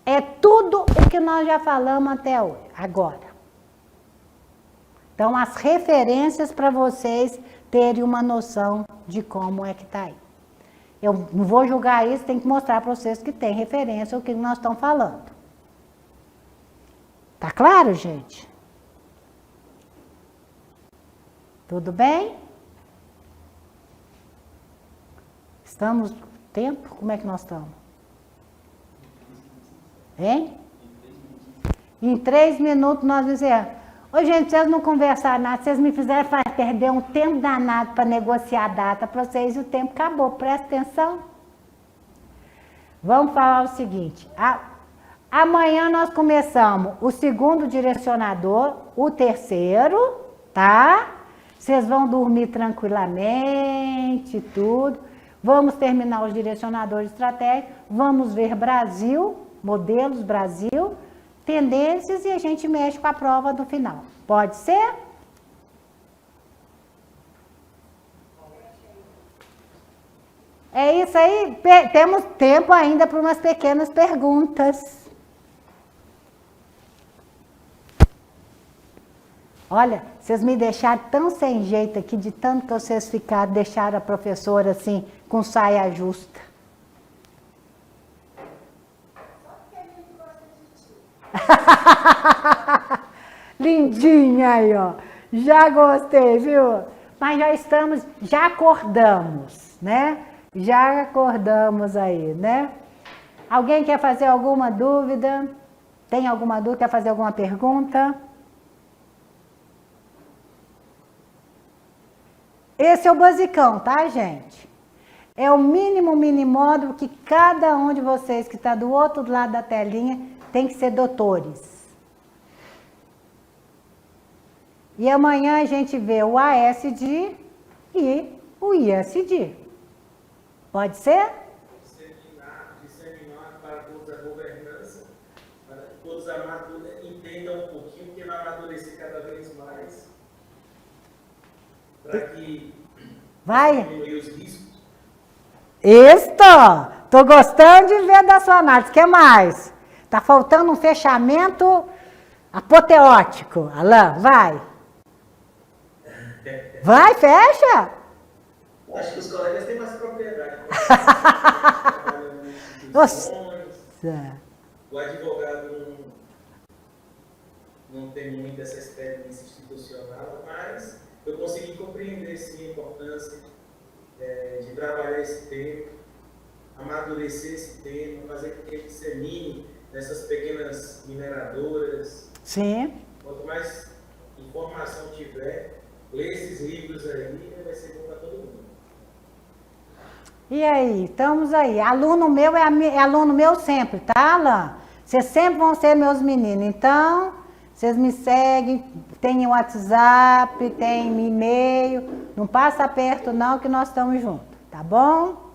É tudo o que nós já falamos até hoje, agora. Então, as referências para vocês terem uma noção de como é que está aí. Eu não vou julgar isso, tem que mostrar para vocês que tem referência ao que nós estamos falando. Tá claro, gente? Tudo bem? Estamos no tempo? Como é que nós estamos? Hein? Em 3 minutos nós dizemos... Ô, gente, vocês não conversaram nada, vocês me fizeram perder um tempo danado para negociar a data para vocês e o tempo acabou. Presta atenção. Vamos falar o seguinte. Amanhã nós começamos o 2º direcionador, o 3º, tá? Vocês vão dormir tranquilamente, tudo. Vamos terminar os direcionadores estratégicos. Vamos ver Brasil, modelos Brasil, tendências e a gente mexe com a prova do final. Pode ser? É isso aí. Temos tempo ainda para umas pequenas perguntas. Olha, vocês me deixaram tão sem jeito aqui, de tanto que vocês ficaram, deixaram a professora assim, com saia justa. Lindinha aí, ó. Já gostei, viu? Mas já acordamos, né? Já acordamos aí, né? Alguém quer fazer alguma dúvida? Tem alguma dúvida? Quer fazer alguma pergunta? Esse é o basicão, tá, gente? É o mínimo minimódulo que cada um de vocês que está do outro lado da telinha tem que ser doutores. E amanhã a gente vê o ASD e o ISD. Pode ser? Disseminar para todos a governança, para que todos entendam um pouquinho, porque vai amadurecer cada vez mais, para que diminuir os riscos. Tô gostando de ver da sua análise. O que mais? Tá faltando um fechamento apoteótico. Alain, vai. Vai, fecha. Acho que os colegas têm mais propriedade. Nossa. o advogado não tem muito essa experiência institucional, mas eu consegui compreender sim a importância de trabalhar esse tema, amadurecer esse tema, fazer com que ele dissemine nessas pequenas mineradoras. Sim. Quanto mais informação tiver, ler esses livros aí vai ser bom para todo mundo. E aí, estamos aí. Aluno meu é aluno meu sempre, tá, Alan? Vocês sempre vão ser meus meninos. Então, vocês me seguem, tem WhatsApp, tem e-mail. Não passa perto não, que nós estamos juntos, tá bom?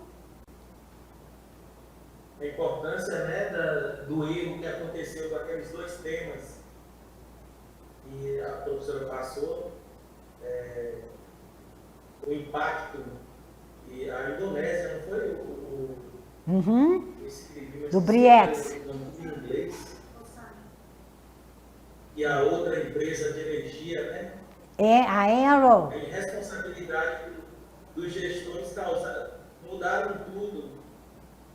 A importância, né, do erro que aconteceu com aqueles dois temas que a professora passou, o impacto, e a Indonésia, não foi eu escrevi, mas Do Briex. em inglês, e a outra empresa de energia, né? É a Enro. A irresponsabilidade dos gestores mudaram tudo,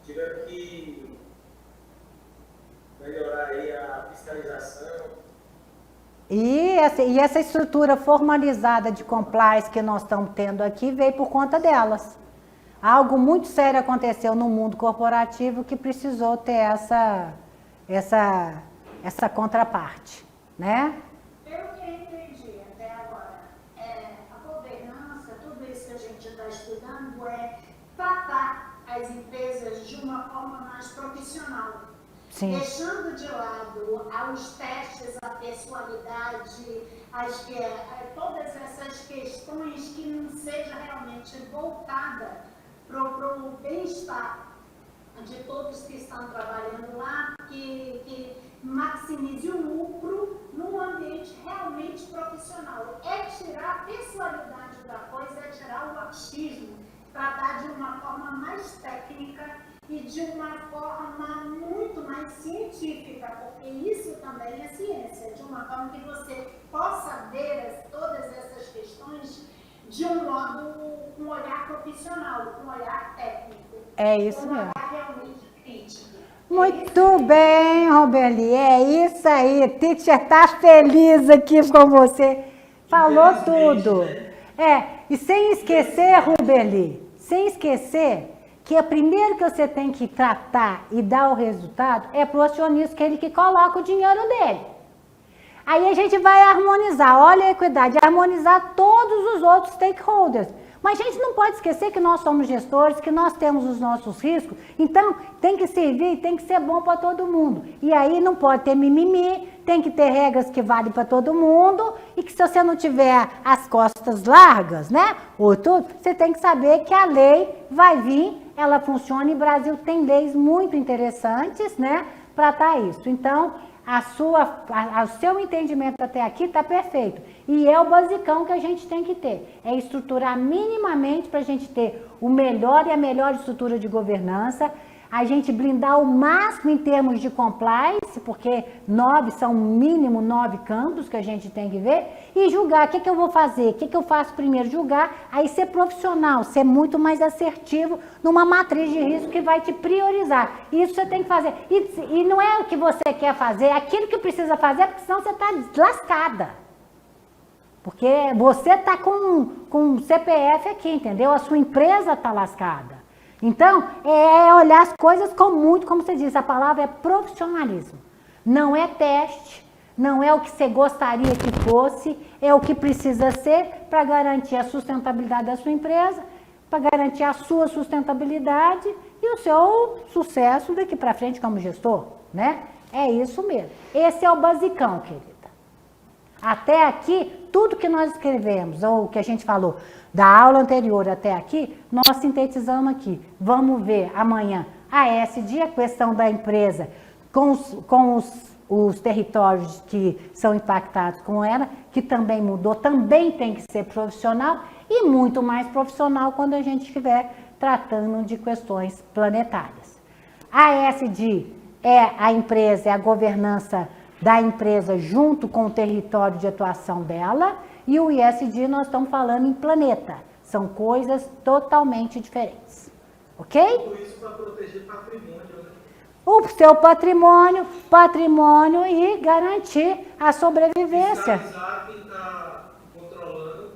tiveram que melhorar aí a fiscalização. E essa estrutura formalizada de compliance que nós estamos tendo aqui veio por conta delas. Algo muito sério aconteceu no mundo corporativo que precisou ter essa contraparte, né? Pelo que eu entendi até agora, a governança, tudo isso que a gente está estudando é tratar as empresas de uma forma mais profissional. Sim. Deixando de lado os testes, a pessoalidade, todas essas questões que não seja realmente voltada para o bem-estar de todos que estão trabalhando lá, que maximize o lucro num ambiente realmente profissional. É tirar a pessoalidade da coisa, é tirar o achismo, tratar de uma forma mais técnica e de uma forma muito mais científica, porque isso também é ciência, de uma forma que você possa ver todas essas questões de um modo, com um olhar profissional, com um olhar técnico. É isso com um mesmo. olhar realmente crítico. Muito bem, Roberli, é isso aí. Teacher tá feliz aqui com você. Falou tudo. E sem esquecer, Roberli, sem esquecer que o primeiro que você tem que tratar e dar o resultado é para o acionista, que ele que coloca o dinheiro dele. Aí a gente vai harmonizar, olha a equidade, harmonizar todos os outros stakeholders. Mas a gente não pode esquecer que nós somos gestores, que nós temos os nossos riscos, então tem que servir, tem que ser bom para todo mundo. E aí não pode ter mimimi, tem que ter regras que valem para todo mundo, e que se você não tiver as costas largas, né, ou tudo, você tem que saber que a lei vai vir, ela funciona, e o Brasil tem leis muito interessantes, né, para estar isso. Então, o seu entendimento até aqui está perfeito. E é o basicão que a gente tem que ter. É estruturar minimamente para a gente ter o melhor e a melhor estrutura de governança. A gente blindar o máximo em termos de compliance, porque são mínimo 9 campos que a gente tem que ver. E julgar, o que eu vou fazer? O que eu faço primeiro? Julgar, aí ser profissional, ser muito mais assertivo numa matriz de risco que vai te priorizar. Isso você tem que fazer. E não é o que você quer fazer, é aquilo que precisa fazer, porque senão você está lascada. Porque você está com CPF aqui, entendeu? A sua empresa está lascada. Então, é olhar as coisas com muito, como você diz, a palavra é profissionalismo. Não é teste, não é o que você gostaria que fosse, é o que precisa ser para garantir a sustentabilidade da sua empresa, para garantir a sua sustentabilidade e o seu sucesso daqui para frente como gestor, né? É isso mesmo. Esse é o basicão, querida. Até aqui, tudo que nós escrevemos, ou que a gente falou da aula anterior até aqui, nós sintetizamos aqui. Vamos ver amanhã a ESG, a questão da empresa, com os territórios que são impactados com ela, que também mudou, também tem que ser profissional, e muito mais profissional quando a gente estiver tratando de questões planetárias. A ESG é a empresa, é a governança da empresa junto com o território de atuação dela, e o ISD nós estamos falando em planeta. São coisas totalmente diferentes. Ok? Tudo isso para proteger patrimônio, né? o seu patrimônio e garantir a sobrevivência Fiscalizar quem está controlando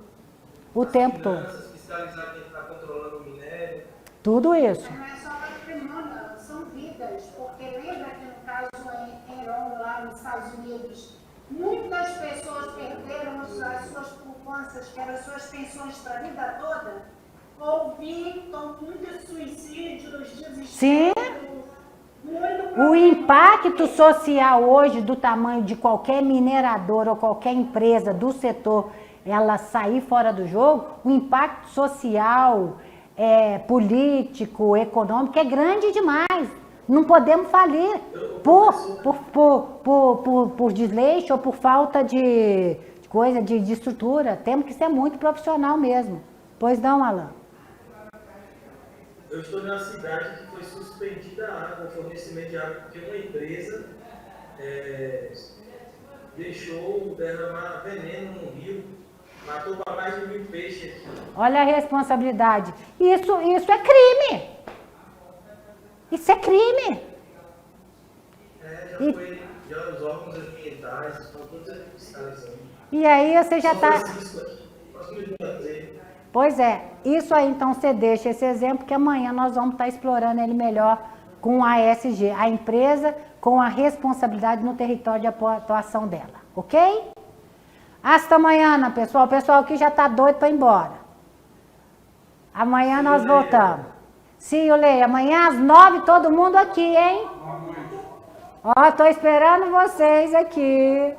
o as tempo todo. finanças, fiscalizar quem está controlando o minério. Tudo isso. Não é só patrimônio, são vidas, porque lembra que no caso em Enron, lá nos Estados Unidos, muitas pessoas perderam as suas poupanças, que eram as suas pensões para a vida toda. Ouvi muitos suicídios, Sim. desespero, muito O impacto social hoje do tamanho de qualquer minerador ou qualquer empresa do setor, ela sair fora do jogo, o impacto social, político, econômico é grande demais. Não podemos falir por desleixo ou por falta de coisa, de estrutura. Temos que ser muito profissional mesmo. Pois não, Alan? Eu estou na cidade que foi suspendida a água, o fornecimento de água, porque uma empresa deixou derramar veneno no rio, matou para mais de 1000 peixes aqui. Olha a responsabilidade. Isso é crime. Isso é crime. Já os órgãos ambientais estão todos fiscalizando. E aí você já está... Pois é, isso aí então você deixa esse exemplo que amanhã nós vamos estar explorando ele melhor com a ASG, a empresa com a responsabilidade no território de atuação dela, ok? Hasta amanhã, pessoal. O pessoal aqui já está doido para ir embora. Amanhã nós voltamos. See you later. Amanhã às 9, todo mundo aqui, hein? Ó, tô esperando vocês aqui.